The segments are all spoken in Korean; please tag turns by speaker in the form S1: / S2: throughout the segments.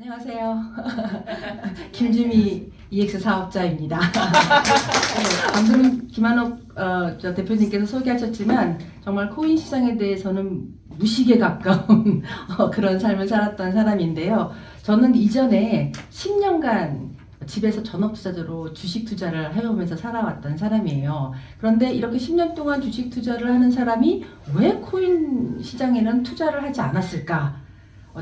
S1: 안녕하세요. 김주미 EX 사업자입니다. 방금 김한옥 저 대표님께서 소개하셨지만 정말 코인 시장에 대해서는 무식에 가까운 그런 삶을 살았던 사람인데요. 저는 이전에 10년간 집에서 전업투자자로 주식 투자를 해오면서 살아왔던 사람이에요. 그런데 이렇게 10년 동안 주식 투자를 하는 사람이 왜 코인 시장에는 투자를 하지 않았을까?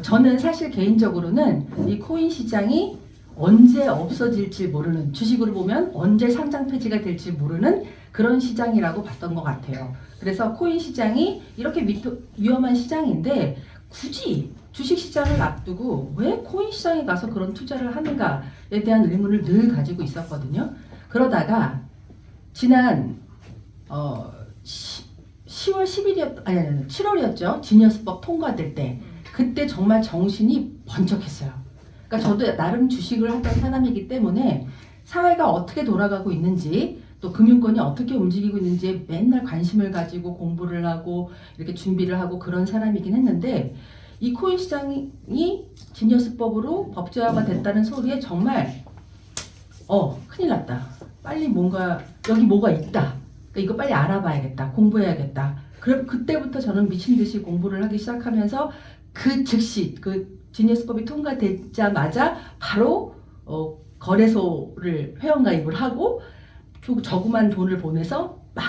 S1: 저는 사실 개인적으로는 이 코인 시장이 언제 없어질지 모르는, 주식으로 보면 언제 상장 폐지가 될지 모르는 그런 시장이라고 봤던 것 같아요. 그래서 코인 시장이 이렇게 위험한 시장인데 굳이 주식 시장을 앞두고 왜 코인 시장에 가서 그런 투자를 하는가에 대한 의문을 늘 가지고 있었거든요. 그러다가 지난 10월 10일이었, 아니 7월이었죠. 지니어스법 통과될 때 그때 정말 정신이 번쩍했어요. 그러니까 저도 나름 주식을 하던 사람이기 때문에 사회가 어떻게 돌아가고 있는지 또 금융권이 어떻게 움직이고 있는지에 맨날 관심을 가지고 공부를 하고 이렇게 준비를 하고 그런 사람이긴 했는데 이 코인 시장이 지니어스법으로 법제화가 됐다는 소리에 정말 큰일 났다. 빨리 뭔가 여기 뭐가 있다. 그러니까 이거 빨리 알아봐야겠다. 공부해야겠다. 그럼 그때부터 저는 미친 듯이 공부를 하기 시작하면서 그 즉시 그 지니어스법이 통과되자마자 바로 거래소를 회원가입을 하고 저금한 돈을 보내서 막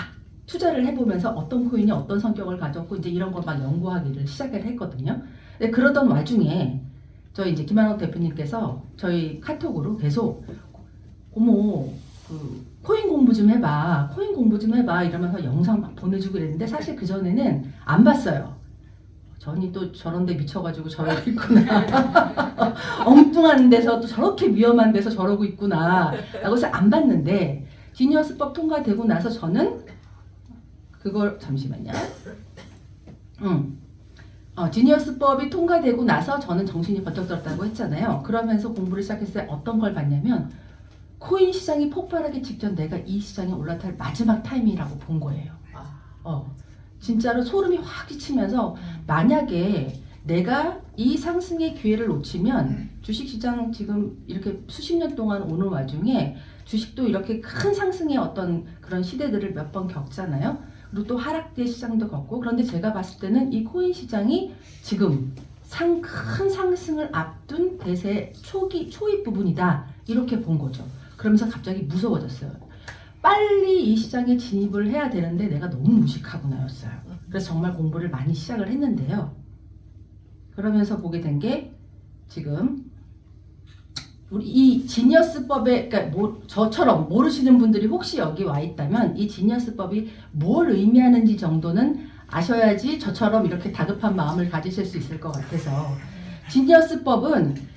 S1: 투자를 해보면서 어떤 코인이 어떤 성격을 가졌고 이제 이런 걸 막 연구하기를 시작을 했거든요. 근데 그러던 와중에 저희 이제 김한옥 대표님께서 저희 카톡으로 계속 어머 그 코인 공부 좀 해봐, 코인 공부 좀 해봐 이러면서 영상 막 보내주고 그랬는데 사실 그 전에는 안 봤어요. 전이 또 저런 데 미쳐가지고 저러고 있구나. 엉뚱한 데서 또 저렇게 위험한 데서 저러고 있구나 라고 해서 안 봤는데 지니어스법 통과되고 나서 저는 그걸 잠시만요. 지니어스법이 통과되고 나서 저는 정신이 번쩍 들었다고 했잖아요. 그러면서 공부를 시작했을 때 어떤 걸 봤냐면 코인 시장이 폭발하기 직전 내가 이 시장에 올라탈 마지막 타이밍이라고 본 거예요. 진짜로 소름이 확 끼치면서 만약에 내가 이 상승의 기회를 놓치면 주식시장 지금 이렇게 수십 년 동안 오는 와중에 주식도 이렇게 큰 상승의 어떤 그런 시대들을 몇 번 겪잖아요. 그리고 또 하락대 시장도 겪고 그런데 제가 봤을 때는 이 코인 시장이 지금 큰 상승을 앞둔 대세 초입 부분이다 이렇게 본 거죠. 그러면서 갑자기 무서워졌어요. 빨리 이 시장에 진입을 해야 되는데 내가 너무 무식하구나였어요. 그래서 정말 공부를 많이 시작을 했는데요. 그러면서 보게 된 게 지금 우리 이 지니어스법에 그러니까 저처럼 모르시는 분들이 혹시 여기 와 있다면 이 지니어스법이 뭘 의미하는지 정도는 아셔야지 저처럼 이렇게 다급한 마음을 가지실 수 있을 것 같아서 지니어스법은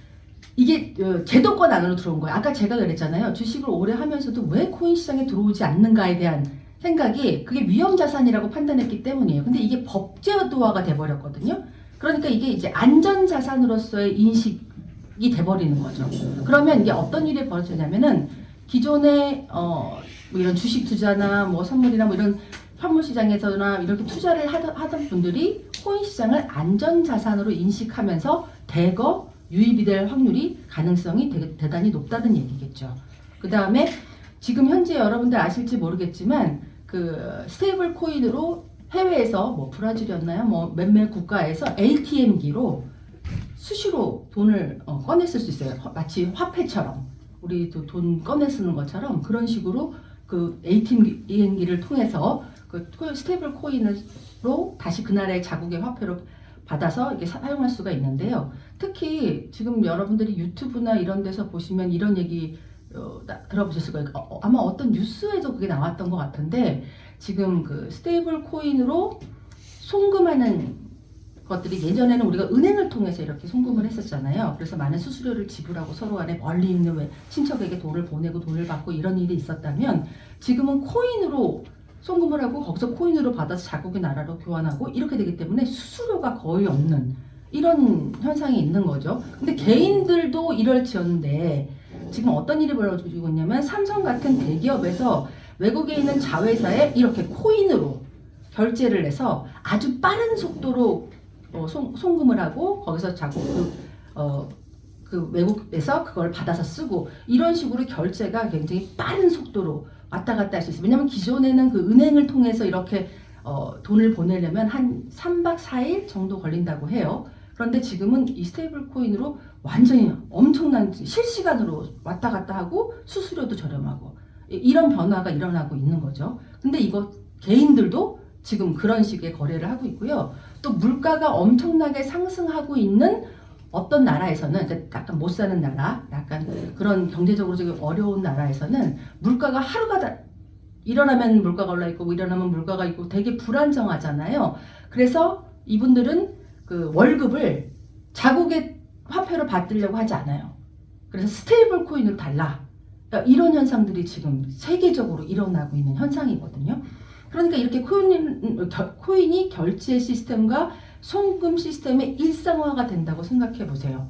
S1: 이게 제도권 안으로 들어온 거예요. 아까 제가 그랬잖아요. 주식을 오래 하면서도 왜 코인 시장에 들어오지 않는가에 대한 생각이 그게 위험자산이라고 판단했기 때문이에요. 근데 이게 법제도화가 돼버렸거든요. 그러니까 이게 이제 안전자산으로서의 인식이 돼버리는 거죠. 그러면 이게 어떤 일이 벌어지냐면은 기존에 뭐 이런 주식 투자나 뭐 선물이나 뭐 이런 현물 시장에서나 이렇게 투자를 하던 분들이 코인 시장을 안전자산으로 인식하면서 대거 유입이 될 확률이 가능성이 대단히 높다는 얘기겠죠. 그 다음에 지금 현재 여러분들 아실지 모르겠지만 그 스테이블 코인으로 해외에서 뭐 브라질이었나요? 뭐 몇몇 국가에서 ATM기로 수시로 돈을 꺼내 쓸 수 있어요. 마치 화폐처럼 우리도 돈 꺼내 쓰는 것처럼 그런 식으로 그 ATM기를 통해서 그 스테이블 코인으로 다시 그 나라의 자국의 화폐로 받아서 이렇게 사용할 수가 있는데요. 특히 지금 여러분들이 유튜브나 이런 데서 보시면 이런 얘기 들어보셨을 거예요. 아마 어떤 뉴스에도 그게 나왔던 것 같은데 지금 그 스테이블 코인으로 송금하는 것들이 예전에는 우리가 은행을 통해서 이렇게 송금을 했었잖아요. 그래서 많은 수수료를 지불하고 서로 간에 멀리 있는 친척에게 돈을 보내고 돈을 받고 이런 일이 있었다면 지금은 코인으로 송금을 하고 거기서 코인으로 받아서 자국의 나라로 교환하고 이렇게 되기 때문에 수수료가 거의 없는 이런 현상이 있는 거죠. 근데 개인들도 이럴지언데 지금 어떤 일이 벌어지고 있냐면 삼성 같은 대기업에서 외국에 있는 자회사에 이렇게 코인으로 결제를 해서 아주 빠른 속도로 송금을 하고 거기서 자국 그 외국에서 그걸 받아서 쓰고 이런 식으로 결제가 굉장히 빠른 속도로 왔다 갔다 할 수 있어요. 왜냐하면 기존에는 그 은행을 통해서 이렇게 돈을 보내려면 한 3박 4일 정도 걸린다고 해요. 그런데 지금은 이 스테이블 코인으로 완전히 엄청난 실시간으로 왔다 갔다 하고 수수료도 저렴하고 이런 변화가 일어나고 있는 거죠. 근데 이거 개인들도 지금 그런 식의 거래를 하고 있고요. 또 물가가 엄청나게 상승하고 있는 어떤 나라에서는 약간 못 사는 나라, 약간 그런 경제적으로 되게 어려운 나라에서는 물가가 하루가 다 일어나면 물가가 올라 있고 일어나면 물가가 있고 되게 불안정하잖아요. 그래서 이분들은 그 월급을 자국의 화폐로 받으려고 하지 않아요. 그래서 스테이블 코인으로 달라. 그러니까 이런 현상들이 지금 세계적으로 일어나고 있는 현상이거든요. 그러니까 이렇게 코인이 결제 시스템과 송금 시스템의 일상화가 된다고 생각해 보세요.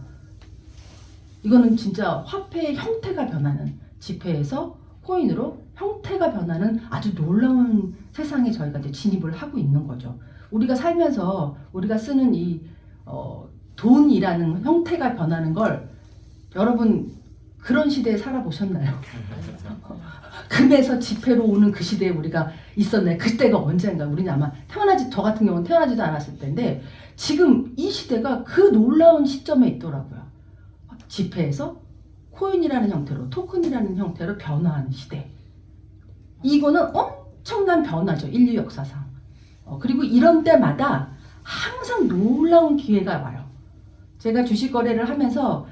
S1: 이거는 진짜 화폐의 형태가 변하는, 지폐에서 코인으로 형태가 변하는 아주 놀라운 세상에 저희가 이제 진입을 하고 있는 거죠. 우리가 살면서 우리가 쓰는 이 돈이라는 형태가 변하는 걸 여러분 그런 시대에 살아보셨나요? 금에서 지폐로 오는 그 시대에 우리가 있었나요? 그때가 언젠가. 우리는 아마 저 같은 경우는 태어나지도 않았을 텐데 지금 이 시대가 그 놀라운 시점에 있더라고요. 지폐에서 코인이라는 형태로, 토큰이라는 형태로 변화하는 시대. 이거는 엄청난 변화죠. 인류 역사상. 그리고 이런 때마다 항상 놀라운 기회가 와요. 제가 주식 거래를 하면서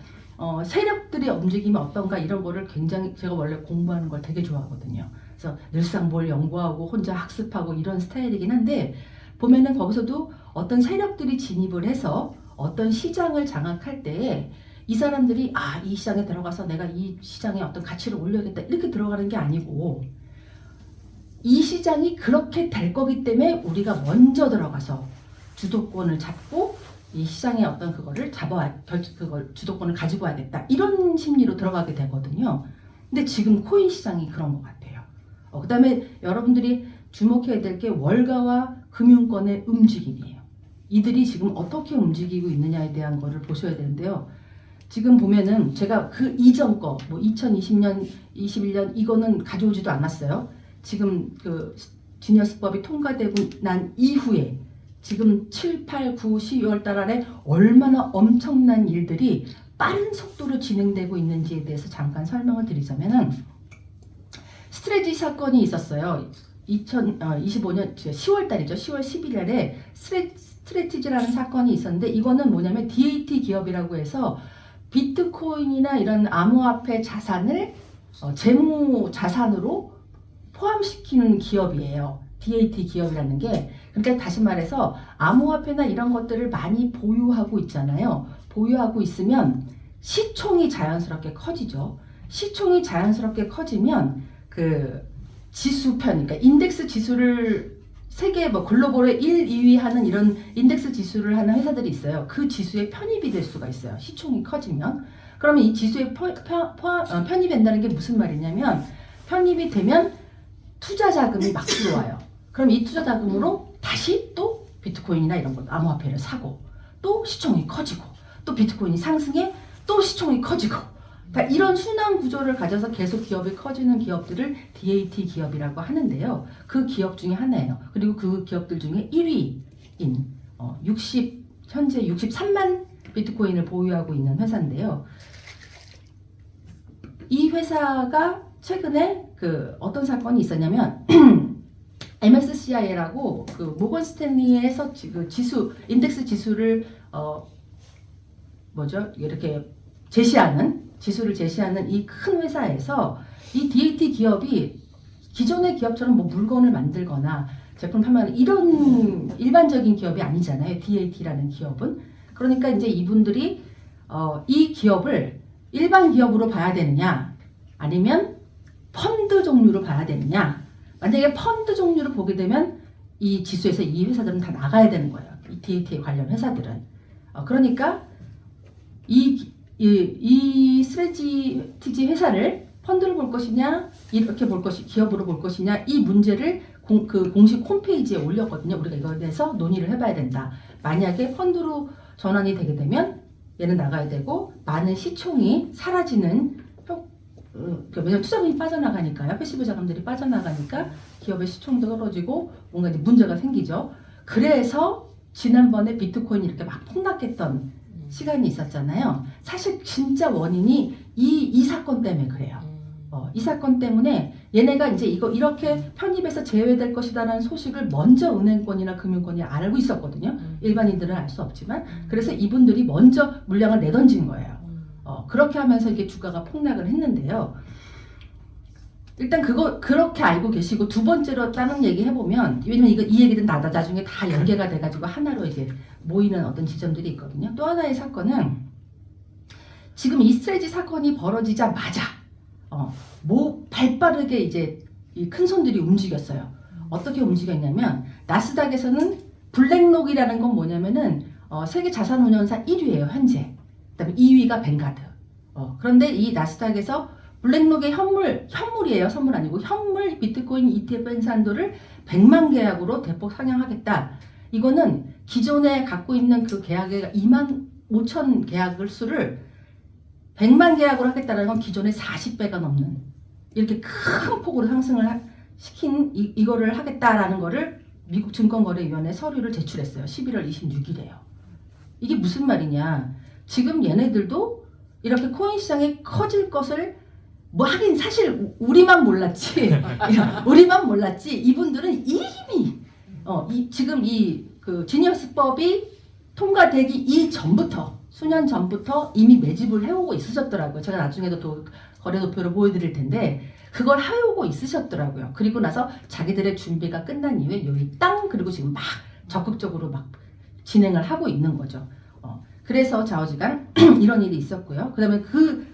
S1: 세력들의 움직임이 어떤가 이런 거를 굉장히 제가 원래 공부하는 걸 되게 좋아하거든요. 그래서 늘상 뭘 연구하고 혼자 학습하고 이런 스타일이긴 한데 보면은 거기서도 어떤 세력들이 진입을 해서 어떤 시장을 장악할 때에 이 사람들이 이 시장에 들어가서 내가 이 시장에 어떤 가치를 올려야겠다 이렇게 들어가는 게 아니고 이 시장이 그렇게 될 거기 때문에 우리가 먼저 들어가서 주도권을 잡고 이 시장의 어떤 그거를 그걸 주도권을 가지고 와야겠다 이런 심리로 들어가게 되거든요. 근데 지금 코인 시장이 그런 것 같아요. 그 다음에 여러분들이 주목해야 될 게 월가와 금융권의 움직임이에요. 이들이 지금 어떻게 움직이고 있느냐에 대한 거를 보셔야 되는데요. 지금 보면은 제가 그 이전 거, 뭐 2020년, 21년 이거는 가져오지도 않았어요. 지금 그 지니어스법이 통과되고 난 이후에 지금 7, 8, 9, 12월 달 안에 얼마나 엄청난 일들이 빠른 속도로 진행되고 있는지에 대해서 잠깐 설명을 드리자면은 스트레지 사건이 있었어요. 2025년 10월 달이죠. 10월 11일에 스트레티지라는 사건이 있었는데 이거는 뭐냐면 DAT 기업이라고 해서 비트코인이나 이런 암호화폐 자산을 재무 자산으로 포함시키는 기업이에요. DAT 기업이라는 게. 그러니까 다시 말해서 암호화폐나 이런 것들을 많이 보유하고 있잖아요. 보유하고 있으면 시총이 자연스럽게 커지죠. 시총이 자연스럽게 커지면 그 지수편, 그러니까 인덱스 지수를 세계 뭐 글로벌의 1, 2위 하는 이런 인덱스 지수를 하는 회사들이 있어요. 그 지수에 편입이 될 수가 있어요. 시총이 커지면. 그러면 이 지수에 편입이 된다는 게 무슨 말이냐면 편입이 되면 투자 자금이 막 들어와요. 그럼 이 투자 자금으로 다시 또 비트코인이나 이런 것 암호화폐를 사고 또 시총이 커지고 또 비트코인이 상승해 또 시총이 커지고 이런 순환 구조를 가져서 계속 기업이 커지는 기업들을 DAT 기업이라고 하는데요. 그 기업 중에 하나예요. 그리고 그 기업들 중에 1위인 현재 63만 비트코인을 보유하고 있는 회사인데요. 이 회사가 최근에 그 어떤 사건이 있었냐면 MSCI라고 그 모건 스탠리에서 그 인덱스 지수를 이렇게 지수를 제시하는 이 큰 회사에서 이 DAT 기업이 기존의 기업처럼 뭐 물건을 만들거나 제품 판매하는 이런 일반적인 기업이 아니잖아요. DAT라는 기업은. 그러니까 이제 이분들이 이 기업을 일반 기업으로 봐야 되느냐 아니면 펀드 종류로 봐야 되느냐. 만약에 펀드 종류로 보게 되면 이 지수에서 이 회사들은 다 나가야 되는 거예요. 이 DAT 관련 회사들은. 그러니까 이 스트레티지 회사를 펀드로 볼 것이냐 이렇게 기업으로 볼 것이냐 이 문제를 공식 홈페이지에 올렸거든요. 우리가 이거에 대해서 논의를 해봐야 된다. 만약에 펀드로 전환이 되게 되면 얘는 나가야 되고 많은 시총이 사라지는 왜냐면 투자금이 빠져나가니까요. 패시브 자금들이 빠져나가니까 기업의 시총도 떨어지고 뭔가 이제 문제가 생기죠. 그래서 지난번에 비트코인이 이렇게 막 폭락했던 시간이 있었잖아요. 사실 진짜 원인이 이 사건 때문에 그래요. 이 사건 때문에 얘네가 이제 이거 이렇게 편입해서 제외될 것이다라는 소식을 먼저 은행권이나 금융권이 알고 있었거든요. 일반인들은 알 수 없지만 그래서 이분들이 먼저 물량을 내던진 거예요. 그렇게 하면서 이게 주가가 폭락을 했는데요. 일단 그렇게 알고 계시고 두 번째로 다른 얘기 해보면 왜냐면 이 얘기는 나중에 다 연계가 돼가지고 하나로 이제 모이는 어떤 지점들이 있거든요. 또 하나의 사건은 지금 이스트레지 사건이 벌어지자마자 발빠르게 이제 이 큰 손들이 움직였어요. 어떻게 움직였냐면 나스닥에서는 블랙록이라는 건 뭐냐면은 세계 자산운용사 1위예요 현재. 그다음에 2위가 뱅가드. 그런데 이 나스닥에서 블랙록의 현물이에요. 선물 아니고 현물 비트코인 ETF 행사한도를 100만 계약으로 대폭 상향하겠다. 이거는 기존에 갖고 있는 그 계약의 2만 5천 계약을 수를 100만 계약으로 하겠다는 건 기존의 40배가 넘는 이렇게 큰 폭으로 상승을 시킨 이거를 하겠다라는 거를 미국 증권거래위원회 서류를 제출했어요. 11월 26일에요. 이게 무슨 말이냐. 지금 얘네들도 이렇게 코인 시장이 커질 것을 뭐 하긴 사실 우리만 몰랐지. 우리만 몰랐지. 이분들은 이미 지금 그 지니어스법이 통과되기 이전부터 수년 전부터 이미 매집을 해오고 있으셨더라고요. 제가 나중에도 또 거래도표를 보여드릴 텐데 그걸 해오고 있으셨더라고요. 그리고 나서 자기들의 준비가 끝난 이후에 여기 땅 그리고 지금 막 적극적으로 막 진행을 하고 있는 거죠. 그래서 좌우지간 이런 일이 있었고요. 그 다음에 그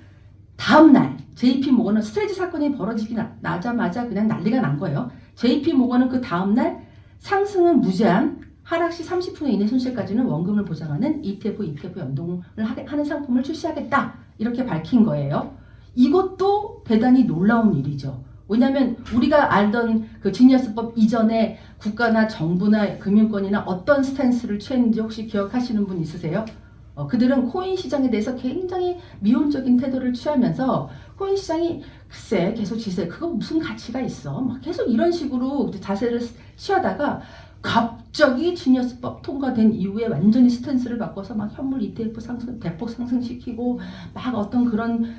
S1: 다음날 JP모건은 스트레지 사건이 벌어지기 나자마자 그냥 난리가 난 거예요. JP모건은 그 다음날 상승은 무제한 하락 시 30% 이내 손실까지는 원금을 보장하는 ETF 연동을 하는 상품을 출시하겠다. 이렇게 밝힌 거예요. 이것도 대단히 놀라운 일이죠. 왜냐하면 우리가 알던 그 지니어스법 이전에 국가나 정부나 금융권이나 어떤 스탠스를 취했는지 혹시 기억하시는 분 있으세요? 그들은 코인 시장에 대해서 굉장히 미온적인 태도를 취하면서 코인 시장이 글쎄 계속 지세 그거 무슨 가치가 있어 막 계속 이런 식으로 자세를 취하다가 갑자기 지니어스법 통과된 이후에 완전히 스탠스를 바꿔서 막 현물 ETF 대폭 상승시키고 막 어떤 그런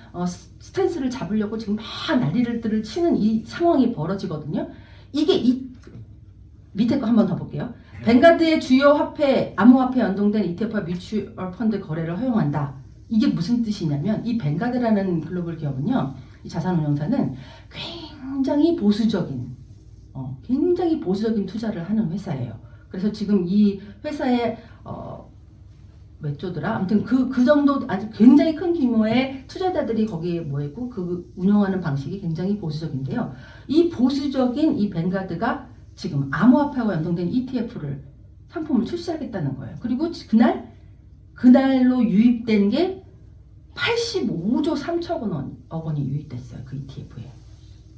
S1: 스탠스를 잡으려고 지금 막 난리를 치는 이 상황이 벌어지거든요. 이게 이 밑에 거 한 번 더 볼게요. 뱅가드의 주요 화폐, 암호화폐 연동된 ETF와 뮤추얼 펀드 거래를 허용한다. 이게 무슨 뜻이냐면 이 뱅가드라는 글로벌 기업은요. 이 자산운용사는 굉장히 보수적인 투자를 하는 회사예요. 그래서 지금 이 회사의 몇 조더라? 아무튼 그 정도 아주 굉장히 큰 규모의 투자자들이 거기에 모였고 그 운영하는 방식이 굉장히 보수적인데요. 이 보수적인 이 뱅가드가 지금 암호화폐와 연동된 ETF를 상품을 출시하겠다는 거예요. 그리고 그날로 유입된 게 85조 3천억 원이 유입됐어요. 그 ETF에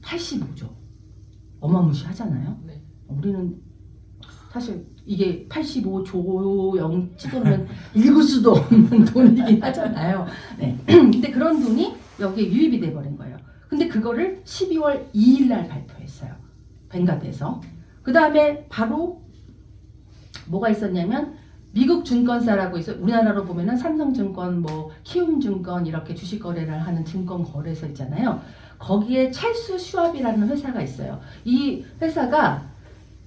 S1: 85조 어마무시하잖아요. 네. 우리는 사실 이게 85조 0 찍으면 읽을 수도 없는 돈이긴 하잖아요. 네. 근데 그런 돈이 여기에 유입이 돼버린 거예요. 근데 그거를 12월 2일 날 발표했어요. 뱅가드에서. 그 다음에 바로 뭐가 있었냐면 미국 증권사라고 있어. 우리나라로 보면은 삼성증권, 뭐 키움증권 이렇게 주식 거래를 하는 증권 거래소 있잖아요. 거기에 찰스 슈왑이라는 회사가 있어요. 이 회사가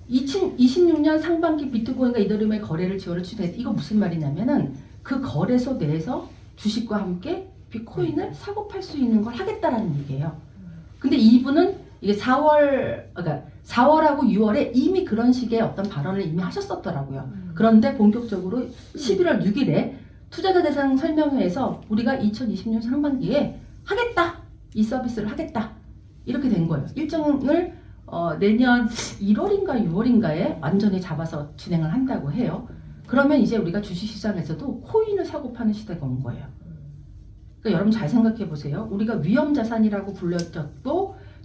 S1: 2026년 상반기 비트코인과 이더리움의 거래를 지원을 추진했다. 이거 무슨 말이냐면은 그 거래소 내에서 주식과 함께 비트코인을 사고 팔 수 있는 걸 하겠다라는 얘기예요. 근데 이분은 이게 4월하고 6월에 이미 그런 식의 어떤 발언을 이미 하셨었더라고요. 그런데 본격적으로 11월 6일에 투자자 대상 설명회에서 우리가 2020년 상반기에 하겠다! 이 서비스를 하겠다! 이렇게 된 거예요. 일정을 내년 1월인가 6월인가에 완전히 잡아서 진행을 한다고 해요. 그러면 이제 우리가 주식시장에서도 코인을 사고 파는 시대가 온 거예요. 그러니까 여러분 잘 생각해 보세요. 우리가 위험자산이라고 불렸던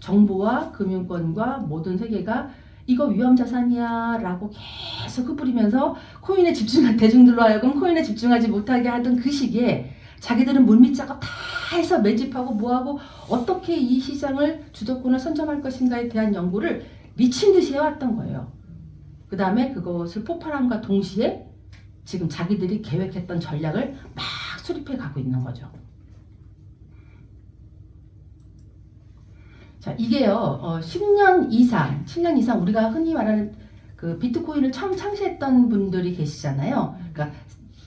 S1: 정부와 금융권과 모든 세계가 이거 위험자산이야 라고 계속 흩뿌리면서 코인에 대중들로 하여금 코인에 집중하지 못하게 하던 그 시기에 자기들은 물밑 작업 다 해서 매집하고 뭐하고 어떻게 이 시장을 주도권을 선점할 것인가에 대한 연구를 미친 듯이 해왔던 거예요. 그 다음에 그것을 폭발함과 동시에 지금 자기들이 계획했던 전략을 막 수립해 가고 있는 거죠. 자, 이게요, 10년 이상 우리가 흔히 말하는 그 비트코인을 처음 창시했던 분들이 계시잖아요. 그러니까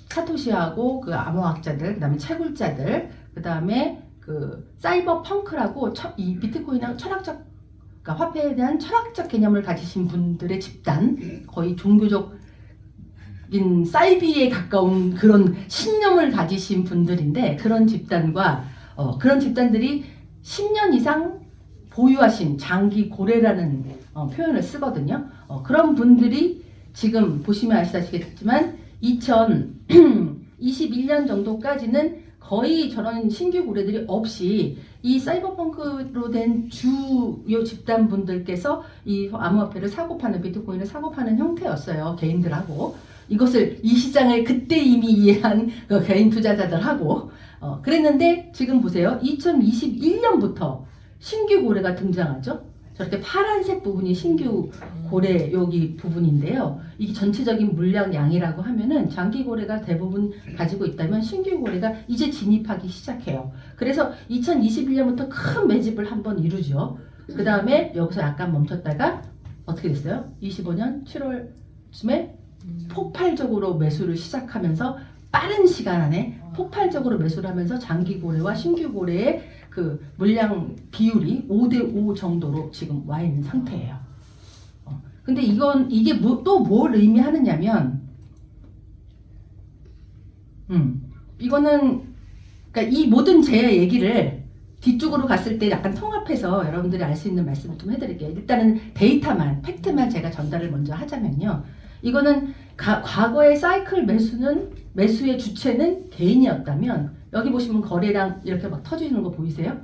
S1: 사토시하고 그 암호학자들, 그 다음에 채굴자들, 그 다음에 그 사이버 펑크라고 이 비트코인이랑 철학적, 그러니까 화폐에 대한 철학적 개념을 가지신 분들의 집단, 거의 종교적인 사이비에 가까운 그런 신념을 가지신 분들인데, 그런 집단과 그런 집단들이 10년 이상 보유하신 장기 고래라는 표현을 쓰거든요. 그런 분들이 지금 보시면 아시다시피지만 2021년 정도까지는 거의 저런 신규 고래들이 없이 이 사이버펑크로 된 주요 집단분들께서 이 암호화폐를 사고 파는, 비트코인을 사고 파는 형태였어요. 개인들하고. 이것을, 이 시장을 그때 이미 이해한 그 개인 투자자들하고 그랬는데 지금 보세요. 2021년부터 신규 고래가 등장하죠. 저렇게 파란색 부분이 신규 고래 여기 부분인데요. 이게 전체적인 물량 양이라고 하면은 장기 고래가 대부분 가지고 있다면 신규 고래가 이제 진입하기 시작해요. 그래서 2021년부터 큰 매집을 한번 이루죠. 그 다음에 여기서 약간 멈췄다가 어떻게 됐어요? 25년 7월쯤에 폭발적으로 매수를 시작하면서 빠른 시간 안에 폭발적으로 매수를 하면서 장기 고래와 신규 고래의 그 물량 비율이 5대5 정도로 지금 와 있는 상태예요. 근데 이게 또 뭘 의미하느냐면, 이거는, 그러니까 이 모든 제 얘기를 뒤쪽으로 갔을 때 약간 통합해서 여러분들이 알 수 있는 말씀을 좀 해드릴게요. 일단은 데이터만, 팩트만 제가 전달을 먼저 하자면요. 이거는 과거의 사이클 매수의 주체는 개인이었다면, 여기 보시면 거래량 이렇게 막 터지는 거 보이세요?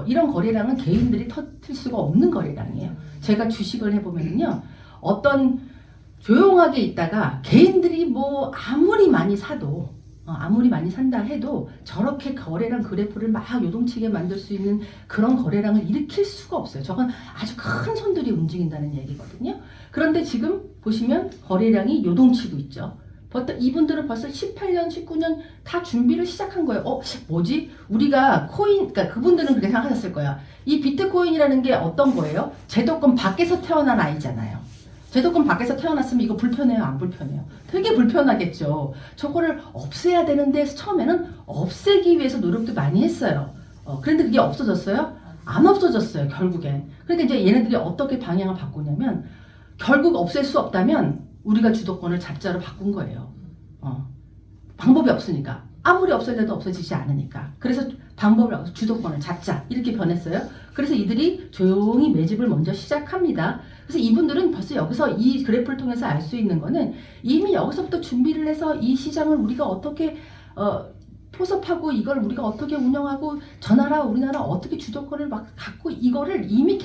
S1: 이런 거래량은 개인들이 터질 수가 없는 거래량이에요. 제가 주식을 해보면요, 어떤 조용하게 있다가 개인들이 뭐 아무리 많이 산다 해도 저렇게 거래량 그래프를 막 요동치게 만들 수 있는 그런 거래량을 일으킬 수가 없어요. 저건 아주 큰 손들이 움직인다는 얘기거든요. 그런데 지금 보시면 거래량이 요동치고 있죠. 이분들은 벌써 18년, 19년 다 준비를 시작한 거예요. 뭐지? 우리가 그러니까 그분들은 그렇게 생각하셨을 거야. 이 비트코인이라는 게 어떤 거예요? 제도권 밖에서 태어난 아이잖아요. 제도권 밖에서 태어났으면 이거 불편해요? 안 불편해요? 되게 불편하겠죠. 저거를 없애야 되는데 처음에는 없애기 위해서 노력도 많이 했어요. 그런데 그게 없어졌어요? 안 없어졌어요, 결국엔. 그러니까 이제 얘네들이 어떻게 방향을 바꾸냐면, 결국 없앨 수 없다면 우리가 주도권을 잡자로 바꾼 거예요. 방법이 없으니까. 아무리 없애려도 없어지지 않으니까. 그래서 주도권을 잡자. 이렇게 변했어요. 그래서 이들이 조용히 매집을 먼저 시작합니다. 그래서 이분들은 벌써 여기서 이 그래프를 통해서 알 수 있는 거는 이미 여기서부터 준비를 해서 이 시장을 우리가 어떻게 포섭하고 이걸 우리가 어떻게 운영하고 저 나라 우리나라 어떻게 주도권을 막 갖고 이거를 이미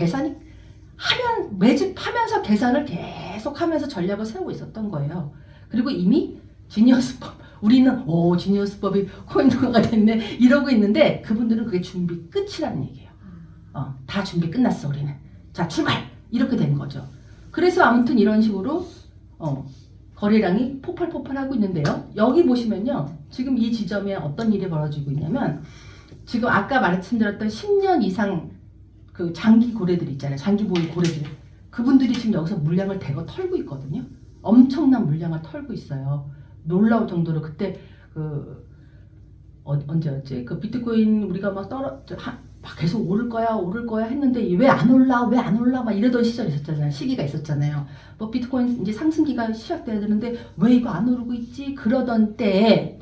S1: 매집하면서 계산을 계속하면서 전략을 세우고 있었던 거예요. 그리고 이미 지니어스법, 우리는 지니어스법이 코인화가 됐네 이러고 있는데 그분들은 그게 준비 끝이라는 얘기예요. 다 준비 끝났어 우리는. 자 출발! 이렇게 된 거죠. 그래서 아무튼 이런 식으로 거래량이 폭발하고 있는데요. 여기 보시면요. 지금 이 지점에 어떤 일이 벌어지고 있냐면 지금 아까 말씀드렸던 10년 이상 그 장기 고래들 있잖아요. 장기 보유 고래들. 그분들이 지금 여기서 물량을 대거 털고 있거든요. 엄청난 물량을 털고 있어요. 놀라울 정도로 그때 언제였지? 그 비트코인 우리가 막 계속 오를 거야 했는데 왜 안 올라 막 이러던 시절이 있었잖아요. 시기가 있었잖아요. 뭐 비트코인 이제 상승기가 시작돼야 되는데 왜 이거 안 오르고 있지? 그러던 때에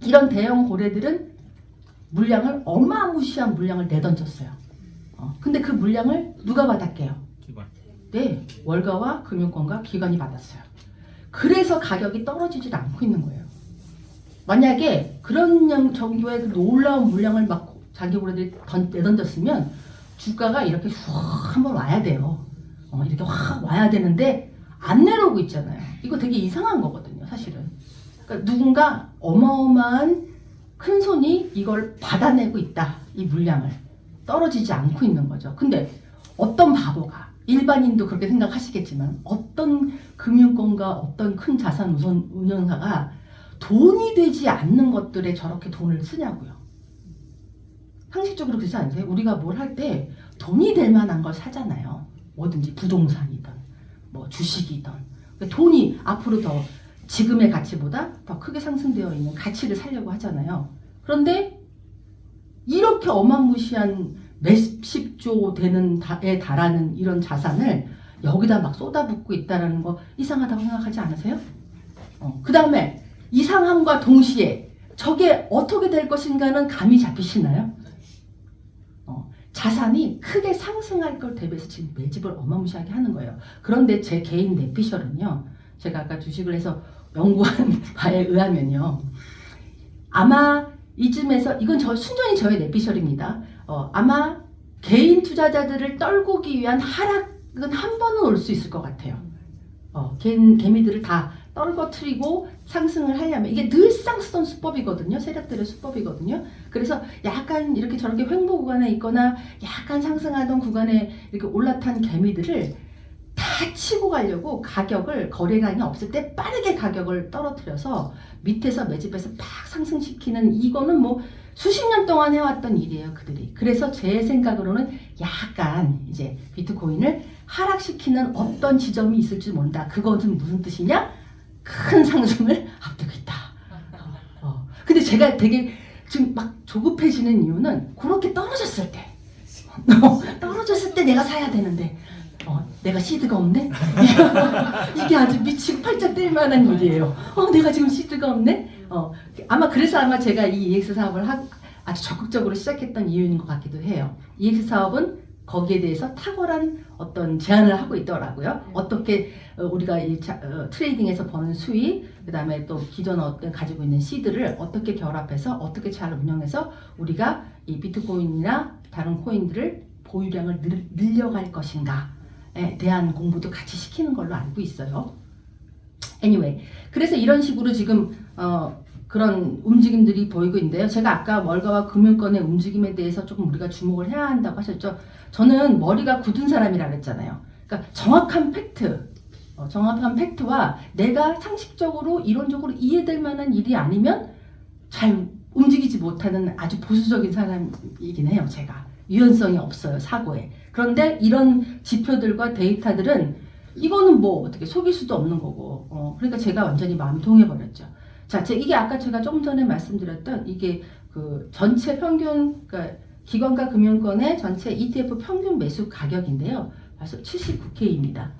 S1: 이런 대형 고래들은 물량을 어마무시한 물량을 내던졌어요. 근데 그 물량을 누가 받았게요? 기관. 네, 월가와 금융권과 기관이 받았어요. 그래서 가격이 떨어지질 않고 있는 거예요. 만약에 그런 정도의 놀라운 물량을 막 장기 고래들이 내던졌으면 주가가 이렇게 훅 한번 와야 돼요. 이렇게 확 와야 되는데 안 내려오고 있잖아요. 이거 되게 이상한 거거든요, 사실은. 그러니까 누군가 어마어마한 큰 손이 이걸 받아내고 있다, 이 물량을. 떨어지지 않고 있는 거죠. 근데 어떤 바보가, 일반인도 그렇게 생각하시겠지만 어떤 금융권과 어떤 큰 자산 운용사가 돈이 되지 않는 것들에 저렇게 돈을 쓰냐고요. 상식적으로 그렇지 않으세요? 우리가 뭘 할 때 돈이 될 만한 걸 사잖아요. 뭐든지 부동산이든 뭐 주식이든. 돈이 앞으로 더 지금의 가치보다 더 크게 상승되어 있는 가치를 사려고 하잖아요. 그런데 이렇게 어마무시한 몇십조 에 달하는 이런 자산을 여기다 막 쏟아붓고 있다는 거 이상하다고 생각하지 않으세요? 그 다음에 이상함과 동시에 저게 어떻게 될 것인가는 감이 잡히시나요? 자산이 크게 상승할 걸 대비해서 지금 매집을 어마무시하게 하는 거예요. 그런데 제 개인 내피셜은요, 제가 아까 주식을 해서 연구한 바에 의하면요, 아마 이쯤에서, 이건 순전히 저의 내피셜입니다. 아마 개인 투자자들을 떨구기 위한 하락은 한 번은 올 수 있을 것 같아요. 개미들을 다 떨궈트리고 상승을 하려면, 이게 늘상 쓰던 수법이거든요. 세력들의 수법이거든요. 그래서 약간 이렇게 저렇게 횡보 구간에 있거나 약간 상승하던 구간에 이렇게 올라탄 개미들을 다 치고 가려고 가격을, 거래량이 없을 때 빠르게 가격을 떨어뜨려서 밑에서 매집해서 팍 상승시키는, 이거는 뭐 수십 년 동안 해왔던 일이에요, 그들이. 그래서 제 생각으로는 약간 이제 비트코인을 하락시키는 어떤 지점이 있을지 모른다. 그것은 무슨 뜻이냐? 큰 상승을 앞두고 있다. 근데 제가 되게 지금 막 조급해지는 이유는 그렇게 떨어졌을 때 떨어졌을 때 내가 사야 되는데 내가 시드가 없네? 이게 아주 미치고 팔짝 뛸 만한 일이에요. 내가 지금 시드가 없네? 아마 그래서 아마 제가 이 EX 사업을 아주 적극적으로 시작했던 이유인 것 같기도 해요. EX 사업은 거기에 대해서 탁월한 어떤 제안을 하고 있더라고요. 어떻게 우리가 트레이딩에서 버는 수익, 그 다음에 또 기존 가지고 있는 시드를 어떻게 결합해서 어떻게 잘 운영해서 우리가 이 비트코인이나 다른 코인들을 보유량을 늘려갈 것인가에 대한 공부도 같이 시키는 걸로 알고 있어요. Anyway, 그래서 이런 식으로 지금 그런 움직임들이 보이고 있는데요. 제가 아까 월가와 금융권의 움직임에 대해서 조금 우리가 주목을 해야 한다고 하셨죠. 저는 머리가 굳은 사람이라 그랬잖아요. 그러니까 정확한 팩트와 내가 상식적으로 이론적으로 이해될 만한 일이 아니면 잘 움직이지 못하는 아주 보수적인 사람이긴 해요. 제가 유연성이 없어요, 사고에. 그런데 이런 지표들과 데이터들은 이거는 뭐 어떻게 속일 수도 없는 거고, 그러니까 제가 완전히 마음이 동해버렸죠. 자, 이게 아까 제가 조금 전에 말씀드렸던 이게 그 전체 평균, 그러니까 기관과 금융권의 전체 ETF 평균 매수 가격인데요. 벌써 79K입니다.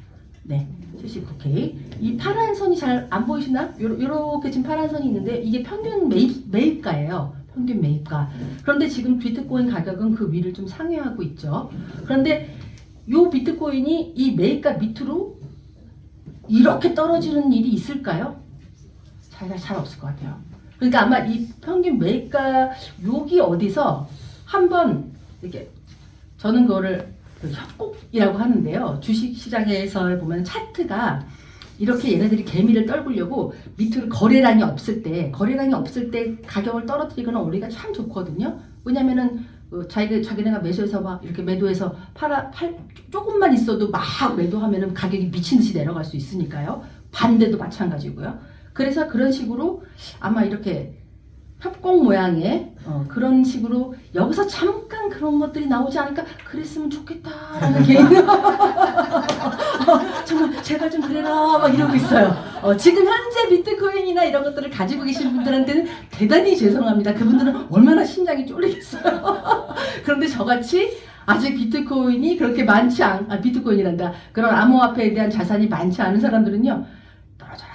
S1: 네, 79K. 이 파란 선이 잘 안 보이시나? 요렇게 지금 파란 선이 있는데 이게 평균 매입가예요. 평균 매입가. 그런데 지금 비트코인 가격은 그 위를 좀 상회하고 있죠. 그런데 요 비트코인이 이 매입가 밑으로 이렇게 떨어지는 일이 있을까요? 잘 없을 것 같아요. 그러니까 아마 이 평균 매입가 여기 어디서 한번 이렇게, 저는 그거를 협곡이라고 하는데요. 주식시장에서 보면 차트가 이렇게 얘네들이 개미를 떨구려고 밑으로 거래량이 없을 때 가격을 떨어뜨리거나 올리기가 참 좋거든요. 왜냐면은 자기네가 매수해서 막 이렇게 매도해서 조금만 있어도 막 매도하면은 가격이 미친 듯이 내려갈 수 있으니까요. 반대도 마찬가지고요. 그래서 그런 식으로 아마 이렇게 협곡 모양의 그런 식으로 여기서 잠깐 그런 것들이 나오지 않을까, 그랬으면 좋겠다라는 개인 정말 제발 좀 그래라 막 이러고 있어요. 지금 현재 비트코인이나 이런 것들을 가지고 계신 분들한테는 대단히 죄송합니다. 그분들은 얼마나 심장이 쫄리겠어요. 그런데 저같이 아직 비트코인이 그렇게 비트코인이란다, 그런 암호화폐에 대한 자산이 많지 않은 사람들은요, 떨어져라.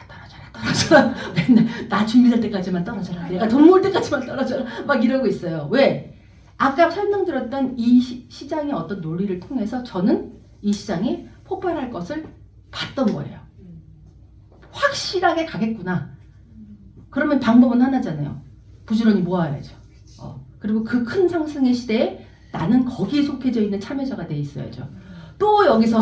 S1: 맨날 나 준비될 때까지만 떨어져라. 내가 돈 모을 때까지만 떨어져라. 막 이러고 있어요. 왜? 아까 설명드렸던 이 시장의 어떤 논리를 통해서 저는 이 시장이 폭발할 것을 봤던 거예요. 확실하게 가겠구나. 그러면 방법은 하나잖아요. 부지런히 모아야죠. 그리고 그 큰 상승의 시대에 나는 거기에 속해져 있는 참여자가 돼 있어야죠. 또 여기서